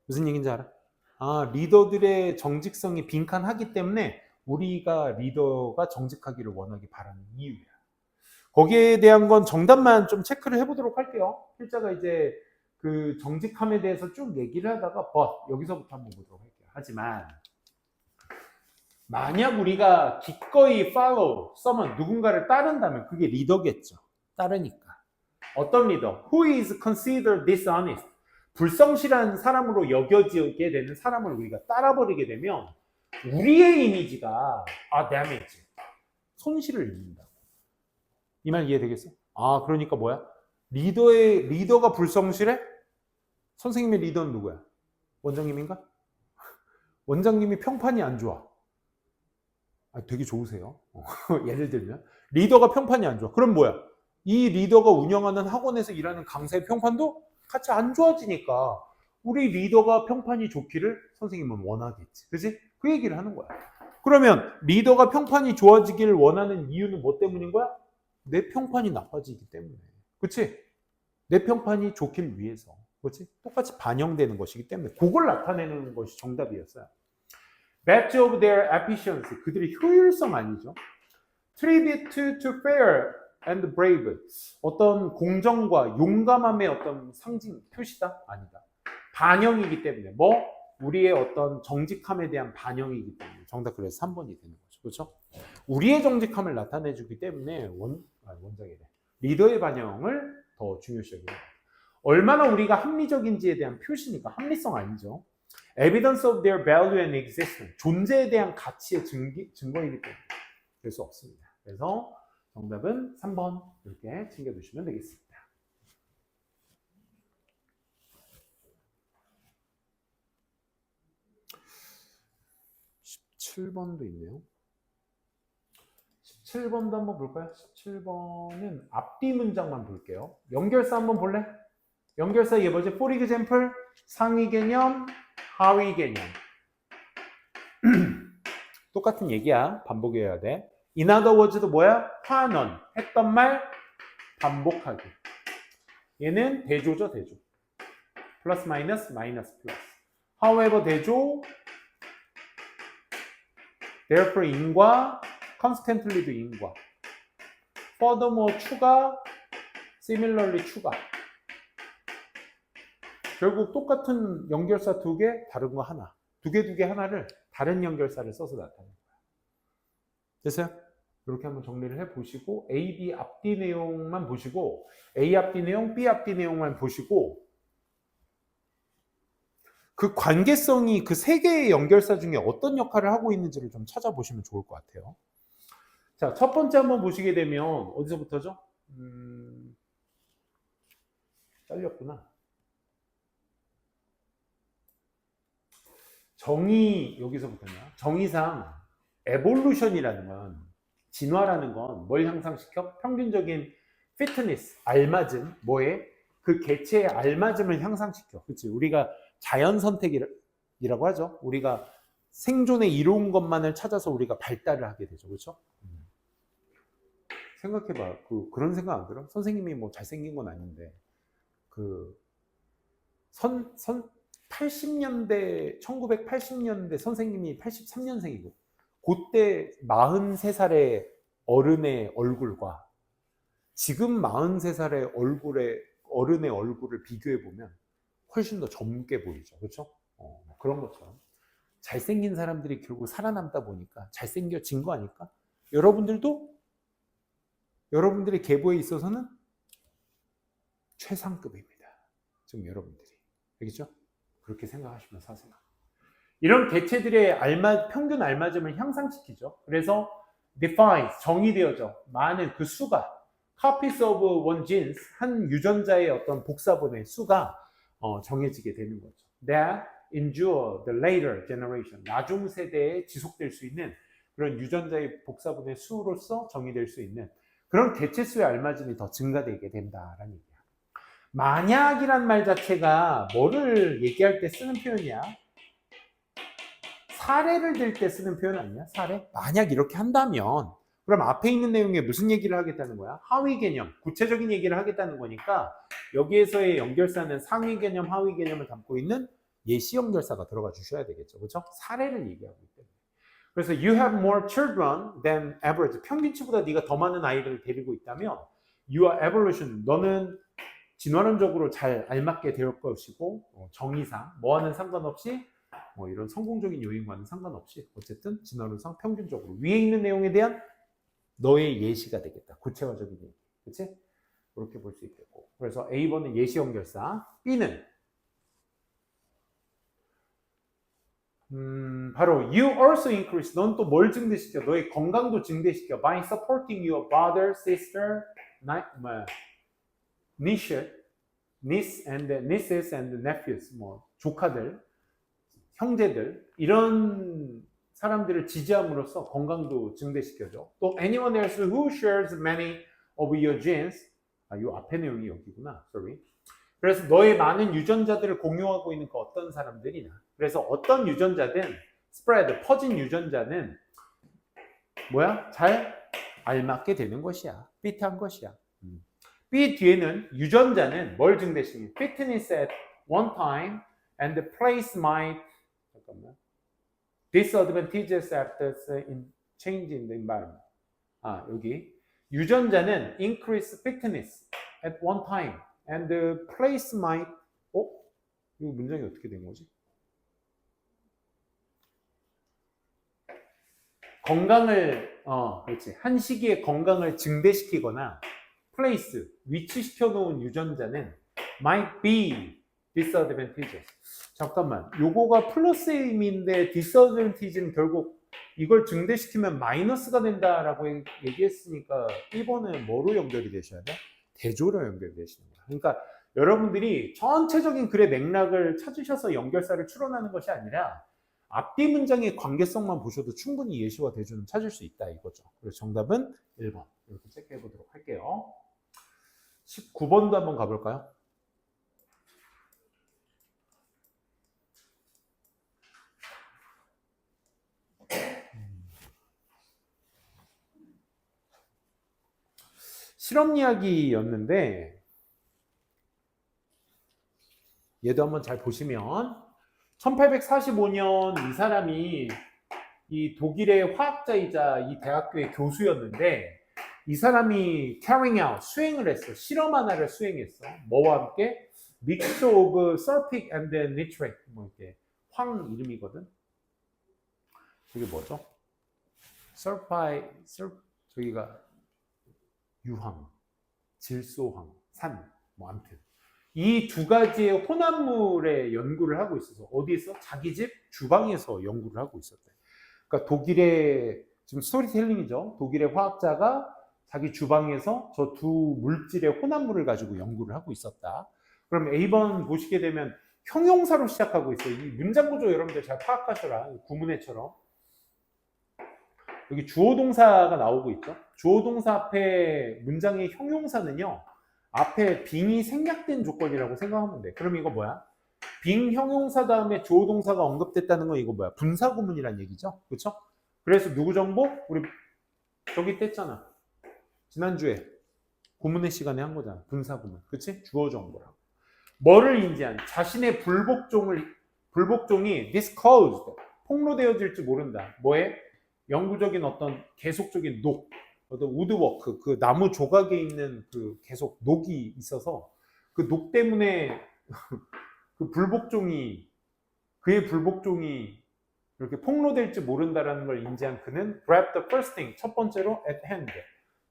무슨 얘기인지 알아? 리더들의 정직성이 빈칸하기 때문에 우리가 리더가 정직하기를 원하기 바라는 이유야. 거기에 대한 건 정답만 좀 체크를 해보도록 할게요. 필자가 이제 그 정직함에 대해서 쭉 얘기를 하다가 여기서부터 한번 보도록 할게요. 하지만 만약 우리가 기꺼이 follow someone, 누군가를 따른다면 그게 리더겠죠. 따르니까. 어떤 리더? Who is considered dishonest? 불성실한 사람으로 여겨지게 되는 사람을 우리가 따라버리게 되면 우리의 이미지가 damage, 손실을 입는다고. 이 말 이해되겠어? 그러니까 뭐야? 리더가 불성실해? 선생님의 리더는 누구야? 원장님인가? 원장님이 평판이 안 좋아. 되게 좋으세요. 예를 들면 리더가 평판이 안 좋아. 그럼 뭐야? 이 리더가 운영하는 학원에서 일하는 강사의 평판도 같이 안 좋아지니까 우리 리더가 평판이 좋기를 선생님은 원하겠지. 그치? 그 얘기를 하는 거야. 그러면 리더가 평판이 좋아지기를 원하는 이유는 뭐 때문인 거야? 내 평판이 나빠지기 때문에. 그치? 내 평판이 좋길 위해서. 그치? 똑같이 반영되는 것이기 때문에 그걸 나타내는 것이 정답이었어요. Badge of their efficiency. 그들의 효율성 아니죠. Tribute to fair and brave. 어떤 공정과 용감함의 어떤 상징, 표시다? 아니다. 반영이기 때문에. 우리의 어떤 정직함에 대한 반영이기 때문에. 정답 그래서 3번이 되는 거죠. 그렇죠? 우리의 정직함을 나타내주기 때문에 원작이래. 리더의 반영을 더 중요시하게 합니다. 얼마나 우리가 합리적인지에 대한 표시니까 합리성 아니죠. Evidence of their value and existence. 존재에 대한 가치의 증거이기 때문에 될 수 없습니다. 그래서 정답은 3번 이렇게 챙겨두시면 되겠습니다. 17번도 있네요. 17번도 한번 볼까요? 17번은 앞뒤 문장만 볼게요. 연결사 한번 볼래? 연결사 이게 뭐지? For example, 상위 개념, 하위 개념. 똑같은 얘기야. 반복해야 돼. In other words도 뭐야? 환원. 했던 말 반복하기. 얘는 대조죠, 대조. 플러스 마이너스, 마이너스 플러스. however 대조. therefore 인과. constantly도 인과. furthermore 추가. similarly 추가. 결국 똑같은 연결사 두 개, 다른 거 하나. 두 개 하나를 다른 연결사를 써서 나타내는 거야. 됐어요? 이렇게 한번 정리를 해보시고 A, B 앞뒤 내용만 보시고 A 앞뒤 내용, B 앞뒤 내용만 보시고 그 관계성이 그 세 개의 연결사 중에 어떤 역할을 하고 있는지를 좀 찾아보시면 좋을 것 같아요. 자, 첫 번째 한번 보시게 되면 어디서부터죠? 잘렸구나. 정의 여기서부터냐? 정의상 에볼루션이라는 건 진화라는 건 뭘 향상시켜? 평균적인 피트니스, 알맞음, 뭐에? 그 개체의 알맞음을 향상시켜. 그치? 우리가 자연 선택이라고 하죠. 우리가 생존에 이로운 것만을 찾아서 우리가 발달을 하게 되죠. 그렇죠? 생각해봐. 그런 생각 안 들어? 선생님이 뭐 잘생긴 건 아닌데 80년대, 1980년대 선생님이 83년생이고 그때 43살의 어른의 얼굴과 지금 43살의 어른의 얼굴을 비교해보면 훨씬 더 젊게 보이죠. 그렇죠? 그런 것처럼 잘생긴 사람들이 결국 살아남다 보니까 잘생겨진 거 아닐까? 여러분들의 계보에 있어서는 최상급입니다. 지금 여러분들이. 알겠죠? 그렇게 생각하시면 사세요. 이런 개체들의 평균 알맞음을 향상시키죠. 그래서 defines, 정의되어져. 많은 그 수가 copies of one genes, 한 유전자의 어떤 복사본의 수가 정해지게 되는 거죠. That endure the later generation. 나중 세대에 지속될 수 있는 그런 유전자의 복사본의 수로서 정의될 수 있는 그런 개체 수의 알맞음이 더 증가되게 된다라는 얘기야. 만약이란 말 자체가 뭐를 얘기할 때 쓰는 표현이야? 사례를 들 때 쓰는 표현 아니야? 사례? 만약 이렇게 한다면 그럼 앞에 있는 내용에 무슨 얘기를 하겠다는 거야? 하위 개념, 구체적인 얘기를 하겠다는 거니까 여기에서의 연결사는 상위 개념, 하위 개념을 담고 있는 예시 연결사가 들어가 주셔야 되겠죠. 그렇죠? 사례를 얘기하고 있기 때문에. 그래서 you have more children than average. 평균치보다 네가 더 많은 아이들을 데리고 있다면 your evolution, 너는 진화론적으로 잘 알맞게 될 것이고 정의상 뭐와는 상관없이 뭐 이런 성공적인 요인과는 상관없이 어쨌든 진화론상 평균적으로 위에 있는 내용에 대한 너의 예시가 되겠다. 구체화적인 얘기. 그치? 그렇게 볼 수 있겠고. 그래서 A번은 예시 연결사. B는 바로 you also increase. 넌 또 뭘 증대시켜? 너의 건강도 증대시켜. By supporting your brother, sister, nieces and nephews. 뭐 조카들, 형제들 이런 사람들을 지지함으로써 건강도 증대시켜줘. 또 anyone else who shares many of your genes. 요 앞에 내용이 여기구나. Sorry. 그래서 너의 많은 유전자들을 공유하고 있는 그 어떤 사람들이냐. 그래서 어떤 유전자든 spread, 퍼진 유전자는 뭐야? 잘 알맞게 되는 것이야. fit한 것이야. B 뒤에는 유전자는 뭘 증대시키냐. Fitness at one time and place might disadvantages after change in the environment. 여기 유전자는 increase fitness at one time and place might 이거 문장이 어떻게 된 거지? 건강을 그렇지. 한 시기에 건강을 증대시키거나 place 위치시켜 놓은 유전자는 might be disadvantageous. 잠깐만, 요거가 플러스의 의미인데 disadvantage는 결국 이걸 증대시키면 마이너스가 된다라고 얘기했으니까 1번은 뭐로 연결이 되셔야 돼? 대조로 연결이 되시는 거야. 그러니까 여러분들이 전체적인 글의 맥락을 찾으셔서 연결사를 추론하는 것이 아니라 앞뒤 문장의 관계성만 보셔도 충분히 예시와 대조는 찾을 수 있다 이거죠. 그래서 정답은 1번 이렇게 체크해 보도록 할게요. 19번도 한번 가볼까요? 실험 이야기였는데 얘도 한번 잘 보시면 1845년 이 사람이 이 독일의 화학자이자 이 대학교의 교수였는데 이 사람이 carrying out, 수행을 했어. 실험 하나를 수행했어. 뭐와 함께? mixture of sulfuric and nitrate. 뭐 이렇게 황 이름이거든. 저게 뭐죠? 저기가 유황, 질소황, 산, 뭐 아무튼 이 두 가지의 혼합물의 연구를 하고 있어서 어디에서? 자기 집 주방에서 연구를 하고 있었대. 그러니까 독일의 지금 스토리텔링이죠. 독일의 화학자가 자기 주방에서 저 두 물질의 혼합물을 가지고 연구를 하고 있었다. 그럼 A번 보시게 되면 형용사로 시작하고 있어요. 이 문장 구조 여러분들 잘 파악하셔라. 구문회처럼. 여기 주어 동사가 나오고 있죠. 주어 동사 앞에 문장의 형용사는요. 앞에 빙이 생략된 조건이라고 생각하면 돼. 그럼 이거 뭐야? 빙 형용사 다음에 주어 동사가 언급됐다는 건 이거 뭐야? 분사 구문이란 얘기죠. 그렇죠? 그래서 누구 정보? 우리 저기 뗐잖아. 지난주에 구문의 시간에 한 거잖아. 분사 구문. 그치? 주어 정보라고. 뭐를 인지한? 자신의 불복종이 disclosed, 폭로되어질지 모른다. 뭐에? 영구적인 어떤 계속적인 어떤 우드워크, 그 나무 조각에 있는 그 계속 녹이 있어서 그 녹 때문에 그의 불복종이 이렇게 폭로될지 모른다라는 걸 인지한 그는 grab the first thing, 첫 번째로 at hand,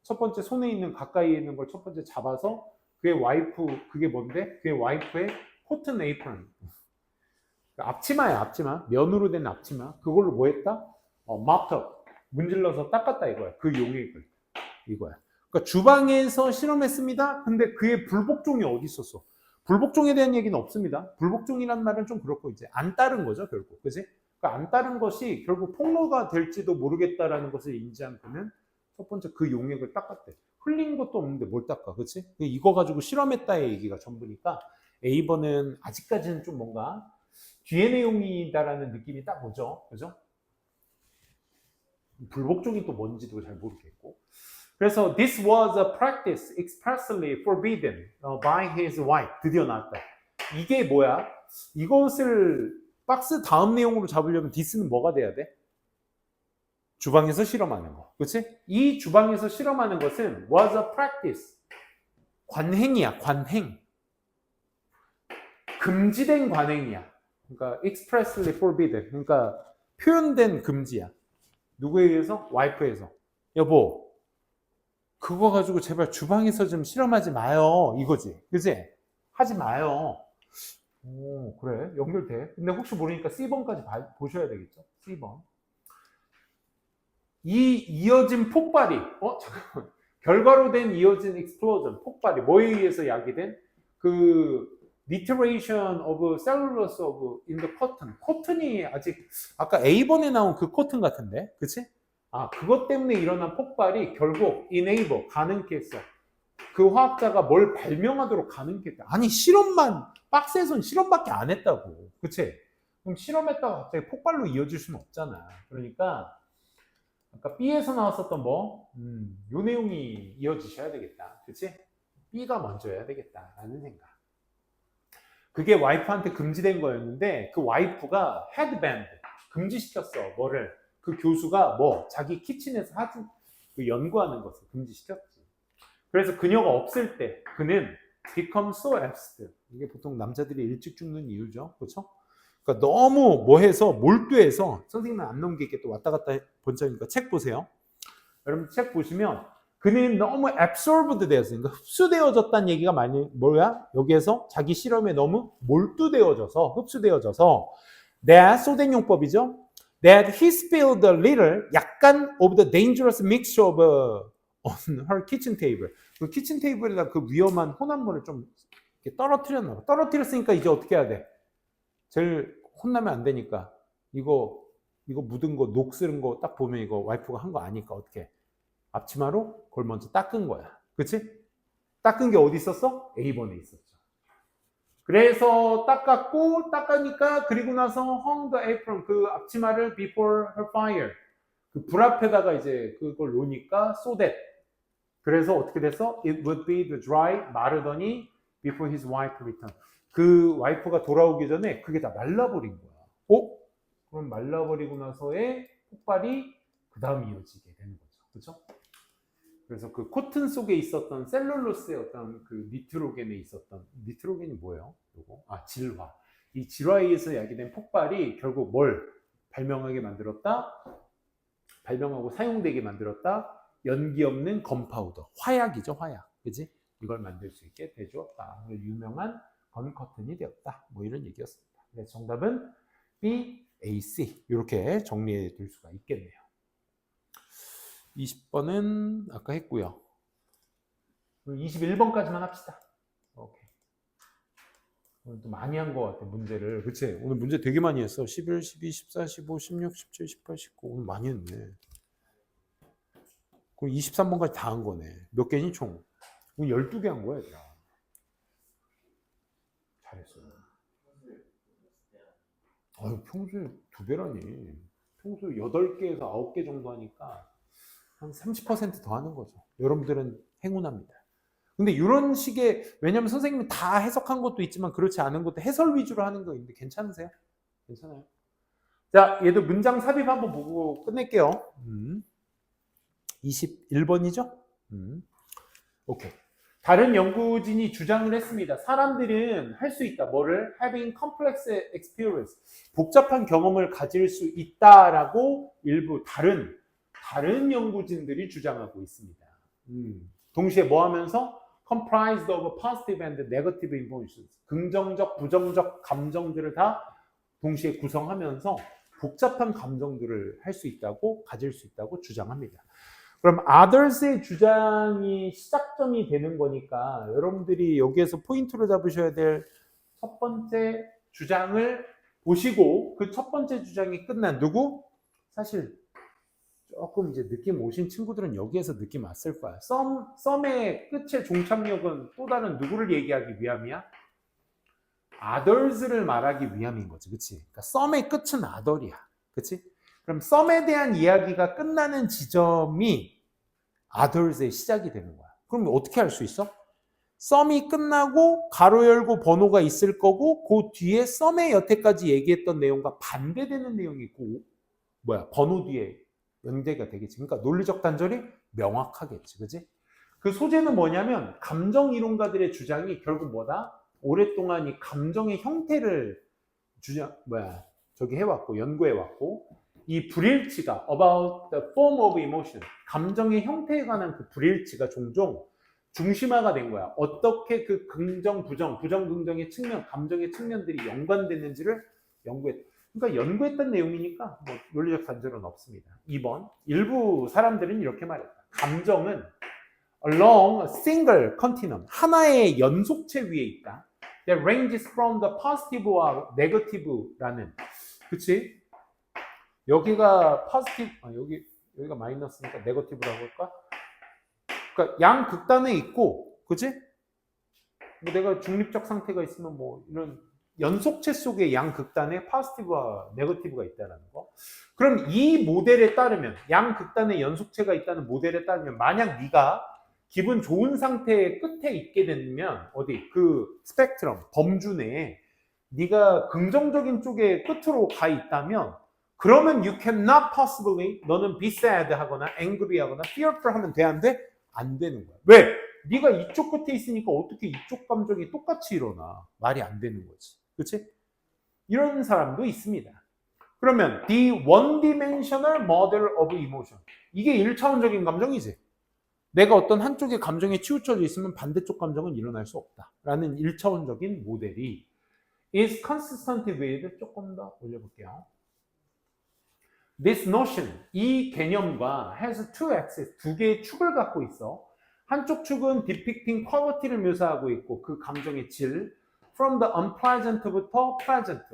첫 번째 손에 있는 가까이에 있는 걸 첫 번째 잡아서 그의 와이프, 그게 뭔데? 그의 와이프의 cotton apron, 앞치마야, 앞치마, 면으로 된 앞치마, 그걸로 뭐 했다? mopped up, 문질러서 닦았다 이거야. 그 용액을 이거야. 그러니까 주방에서 실험했습니다. 근데 그의 불복종이 어디 있었어? 불복종에 대한 얘기는 없습니다. 불복종이란 말은 좀 그렇고 이제 안 따른 거죠 결국, 그지? 그러니까 안 따른 것이 결국 폭로가 될지도 모르겠다라는 것을 인지한 그는 첫 번째 그 용액을 닦았대. 흘린 것도 없는데 뭘 닦아, 그렇지? 이거 가지고 실험했다의 얘기가 전부니까 A번은 아직까지는 좀 뭔가 뒤의 내용이다라는 느낌이 딱 오죠, 그죠? 불복종이 또 뭔지도 잘 모르겠고. 그래서 this was a practice expressly forbidden by his wife. 드디어 나왔다. 이게 뭐야? 이것을 박스 다음 내용으로 잡으려면 this는 뭐가 돼야 돼? 주방에서 실험하는 거. 그렇지? 이 주방에서 실험하는 것은 was a practice. 관행이야, 관행. 금지된 관행이야. 그러니까 expressly forbid. 그러니까 표현된 금지야. 누구에 의해서? 와이프에서. 여보, 그거 가지고 제발 주방에서 좀 실험하지 마요. 이거지. 그지? 하지 마요. 오, 그래. 연결돼. 근데 혹시 모르니까 C번까지 보셔야 되겠죠? C번. 이 이어진 폭발이, 잠깐만. 결과로 된 이어진 explosion, 폭발이 뭐에 의해서 야기된? 그 nitration of cellulose of in the cotton. 코튼이 아직 아까 A번에 나온 그 코튼 같은데, 그치? 아, 그것 때문에 일어난 폭발이 결국 enable, 가능케 했어. 그 화학자가 뭘 발명하도록 가능케 했다. 아니, 실험만, 박스에서는 실험밖에 안 했다고. 그치? 그럼 실험했다가 갑자기 폭발로 이어질 수는 없잖아. 그러니까 아까 B에서 나왔었던 요 내용이 이어지셔야 되겠다. 그치? B가 먼저여야 되겠다라는 생각. 그게 와이프한테 금지된 거였는데 그 와이프가 헤드밴드 금지시켰어. 뭐를? 그 교수가 자기 키친에서 그 연구하는 것을 금지시켰지. 그래서 그녀가 없을 때 그는 become so absent. 이게 보통 남자들이 일찍 죽는 이유죠. 그렇죠? 그러니까 너무 뭐해서 몰두해서 선생님은 안 넘기게 또 왔다 갔다 번쩍이니까 책 보세요. 여러분 책 보시면 그는 너무 absorbed 되었어요. 그러니까 흡수되어졌다는 얘기가 많이 뭐야? 여기에서 자기 실험에 너무 몰두되어져서 흡수되어져서 that 소된용법이죠. That he spilled a little 약간 of the dangerous mixture of on her kitchen table. 그 키친 테이블에다 그 위험한 혼합물을 좀 이렇게 떨어뜨렸나 봐. 떨어뜨렸으니까 이제 어떻게 해야 돼? 제일 혼나면 안 되니까 이거 묻은 거 녹슬은 거 딱 보면 이거 와이프가 한 거 아니까 어떻게 앞치마로 그걸 먼저 닦은 거야. 그치? 닦은 게 어디 있었어? A번에 있었죠. 그래서 닦으니까 그리고 나서 hung the apron 그 앞치마를 before her fire 그 불 앞에다가 이제 그걸 놓으니까 so that 그래서 어떻게 됐어? It would be the dry 마르더니 before his wife returned 그 와이프가 돌아오기 전에 그게 다 말라버린 거야. 그럼 말라버리고 나서의 폭발이 그 다음 이어지게 되는 거죠. 그렇죠? 그래서 그 코튼 속에 있었던 셀룰로스의 어떤 그 니트로겐에 있었던 니트로겐이 뭐예요? 요거? 질화. 이 질화에 의해서 야기된 폭발이 결국 뭘 발명하게 만들었다? 발명하고 사용되게 만들었다? 연기 없는 건파우더. 화약이죠, 화약. 그지? 이걸 만들 수 있게 되주었다. 유명한 건커튼이 되었다. 뭐 이런 얘기였습니다. 그래서 정답은 B, A, C. 이렇게 정리해 둘 수가 있겠네요. 20번은 아까 했고요. 21번까지만 합시다. 오케이. 오늘 또 많이 한 것 같아, 문제를. 그치? 오늘 문제 되게 많이 했어. 11, 12, 14, 15, 16, 17, 18, 19. 오늘 많이 했네. 그럼 23번까지 다 한 거네. 몇 개니 총? 오늘 12개 한 거야, 얘들아. 잘했어. 아유, 평소에 2배라니. 평소에 8개에서 9개 정도 하니까 한 30% 더 하는 거죠. 여러분들은 행운합니다. 근데 이런 식의, 왜냐면 선생님은 다 해석한 것도 있지만 그렇지 않은 것도 해설 위주로 하는 거 있는데 괜찮으세요? 괜찮아요? 자, 얘도 문장 삽입 한번 보고 끝낼게요. 21번이죠? 오케이. 다른 연구진이 주장을 했습니다. 사람들은 할 수 있다. 뭐를? Having complex experience. 복잡한 경험을 가질 수 있다라고 일부 다른 연구진들이 주장하고 있습니다. 동시에 뭐 하면서? Comprised of positive and negative emotions. 긍정적, 부정적 감정들을 다 동시에 구성하면서 복잡한 감정들을 할 수 있다고, 가질 수 있다고 주장합니다. 그럼 others의 주장이 시작점이 되는 거니까 여러분들이 여기에서 포인트로 잡으셔야 될 첫 번째 주장을 보시고 그 첫 번째 주장이 끝난 누구? 사실 조금 이제 느낌 오신 친구들은 여기에서 느낌 왔을 거야. 썸의 끝의 종착역은 또 다른 누구를 얘기하기 위함이야? others를 말하기 위함인 거지. 그치? 그러니까 썸의 끝은 other이야. 그치? 그럼 썸에 대한 이야기가 끝나는 지점이 others의 시작이 되는 거야. 그럼 어떻게 할 수 있어? 썸이 끝나고 가로 열고 번호가 있을 거고 그 뒤에 썸의 여태까지 얘기했던 내용과 반대되는 내용이 있고 번호 뒤에 연대가 되겠지. 그러니까 논리적 단절이 명확하겠지. 그지? 그 소재는 뭐냐면 감정 이론가들의 주장이 결국 뭐다? 오랫동안 이 감정의 형태를 저기 해왔고 연구해왔고 이 불일치가 about the form of emotion 감정의 형태에 관한 그 불일치가 종종 중심화가 된 거야. 어떻게 그 긍정, 부정, 긍정의 측면, 감정의 측면들이 연관됐는지를 그러니까 연구했던 내용이니까 뭐 논리적 단절은 없습니다. 2번 일부 사람들은 이렇게 말했다. 감정은 along a single continuum 하나의 연속체 위에 있다. That ranges from the positive와 negative라는 그치? 여기가 positive 여기가 마이너스니까 negative라고 할까? 그러니까 양 극단에 있고, 그지? 뭐 내가 중립적 상태가 있으면 뭐 이런 연속체 속에 양 극단에 포지티브와 네거티브가 있다는 거. 그럼 이 모델에 따르면 양 극단에 연속체가 있다는 모델에 따르면 만약 네가 기분 좋은 상태의 끝에 있게 되면 어디 그 스펙트럼 범주 내에 네가 긍정적인 쪽의 끝으로 가 있다면 그러면 you cannot possibly 너는 be sad 하거나 angry 하거나 fearful 하면 돼 안 돼? 안 되는 거야. 왜? 네가 이쪽 끝에 있으니까 어떻게 이쪽 감정이 똑같이 일어나? 말이 안 되는 거지. 그렇지? 이런 사람도 있습니다. 그러면 the one-dimensional model of emotion 이게 1차원적인 감정이지. 내가 어떤 한쪽의 감정에 치우쳐져 있으면 반대쪽 감정은 일어날 수 없다라는 1차원적인 모델이 is consistent with 조금 더 올려볼게요. This notion, 이 개념과 has two axes, 두 개의 축을 갖고 있어. 한쪽 축은 depicting quality를 묘사하고 있고 그 감정의 질, from the unpleasant부터 pleasant,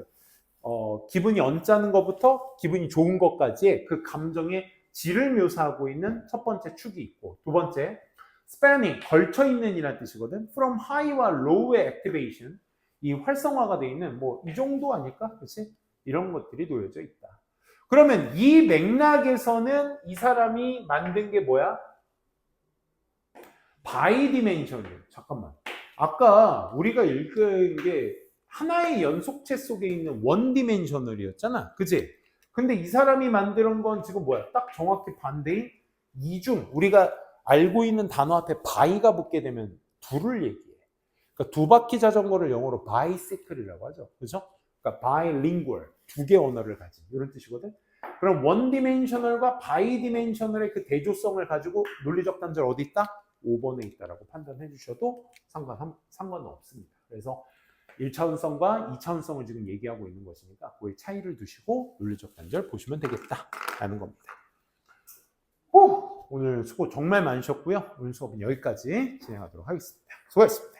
기분이 언짢은 것부터 기분이 좋은 것까지의 그 감정의 질을 묘사하고 있는 첫 번째 축이 있고 두 번째, spanning, 걸쳐있는 이라는 뜻이거든. from high와 low의 activation, 이 활성화가 되어 있는 뭐 이 정도 아닐까? 그렇지? 이런 것들이 놓여져 있다. 그러면 이 맥락에서는 이 사람이 만든 게 뭐야? 바이디멘션이에요. 잠깐만. 아까 우리가 읽은 게 하나의 연속체 속에 있는 원디멘셔널이었잖아. 그지? 근데 이 사람이 만든 건 지금 뭐야? 딱 정확히 반대인 이중. 우리가 알고 있는 단어 앞에 바이가 붙게 되면 둘을 얘기해. 그러니까 두 바퀴 자전거를 영어로 바이시클이라고 하죠. 그죠? 그러니까 바이링구얼, 두 개 언어를 가진 이런 뜻이거든. 그럼 원디멘셔널과 바이디멘셔널의 그 대조성을 가지고 논리적 단절 어디 있다? 5번에 있다라고 판단해 주셔도 상관은 없습니다. 그래서 1차원성과 2차원성을 지금 얘기하고 있는 것이니까 그의 차이를 두시고 논리적 단절 보시면 되겠다라는 겁니다. 오늘 수고 정말 많으셨고요. 오늘 수업은 여기까지 진행하도록 하겠습니다. 수고하셨습니다.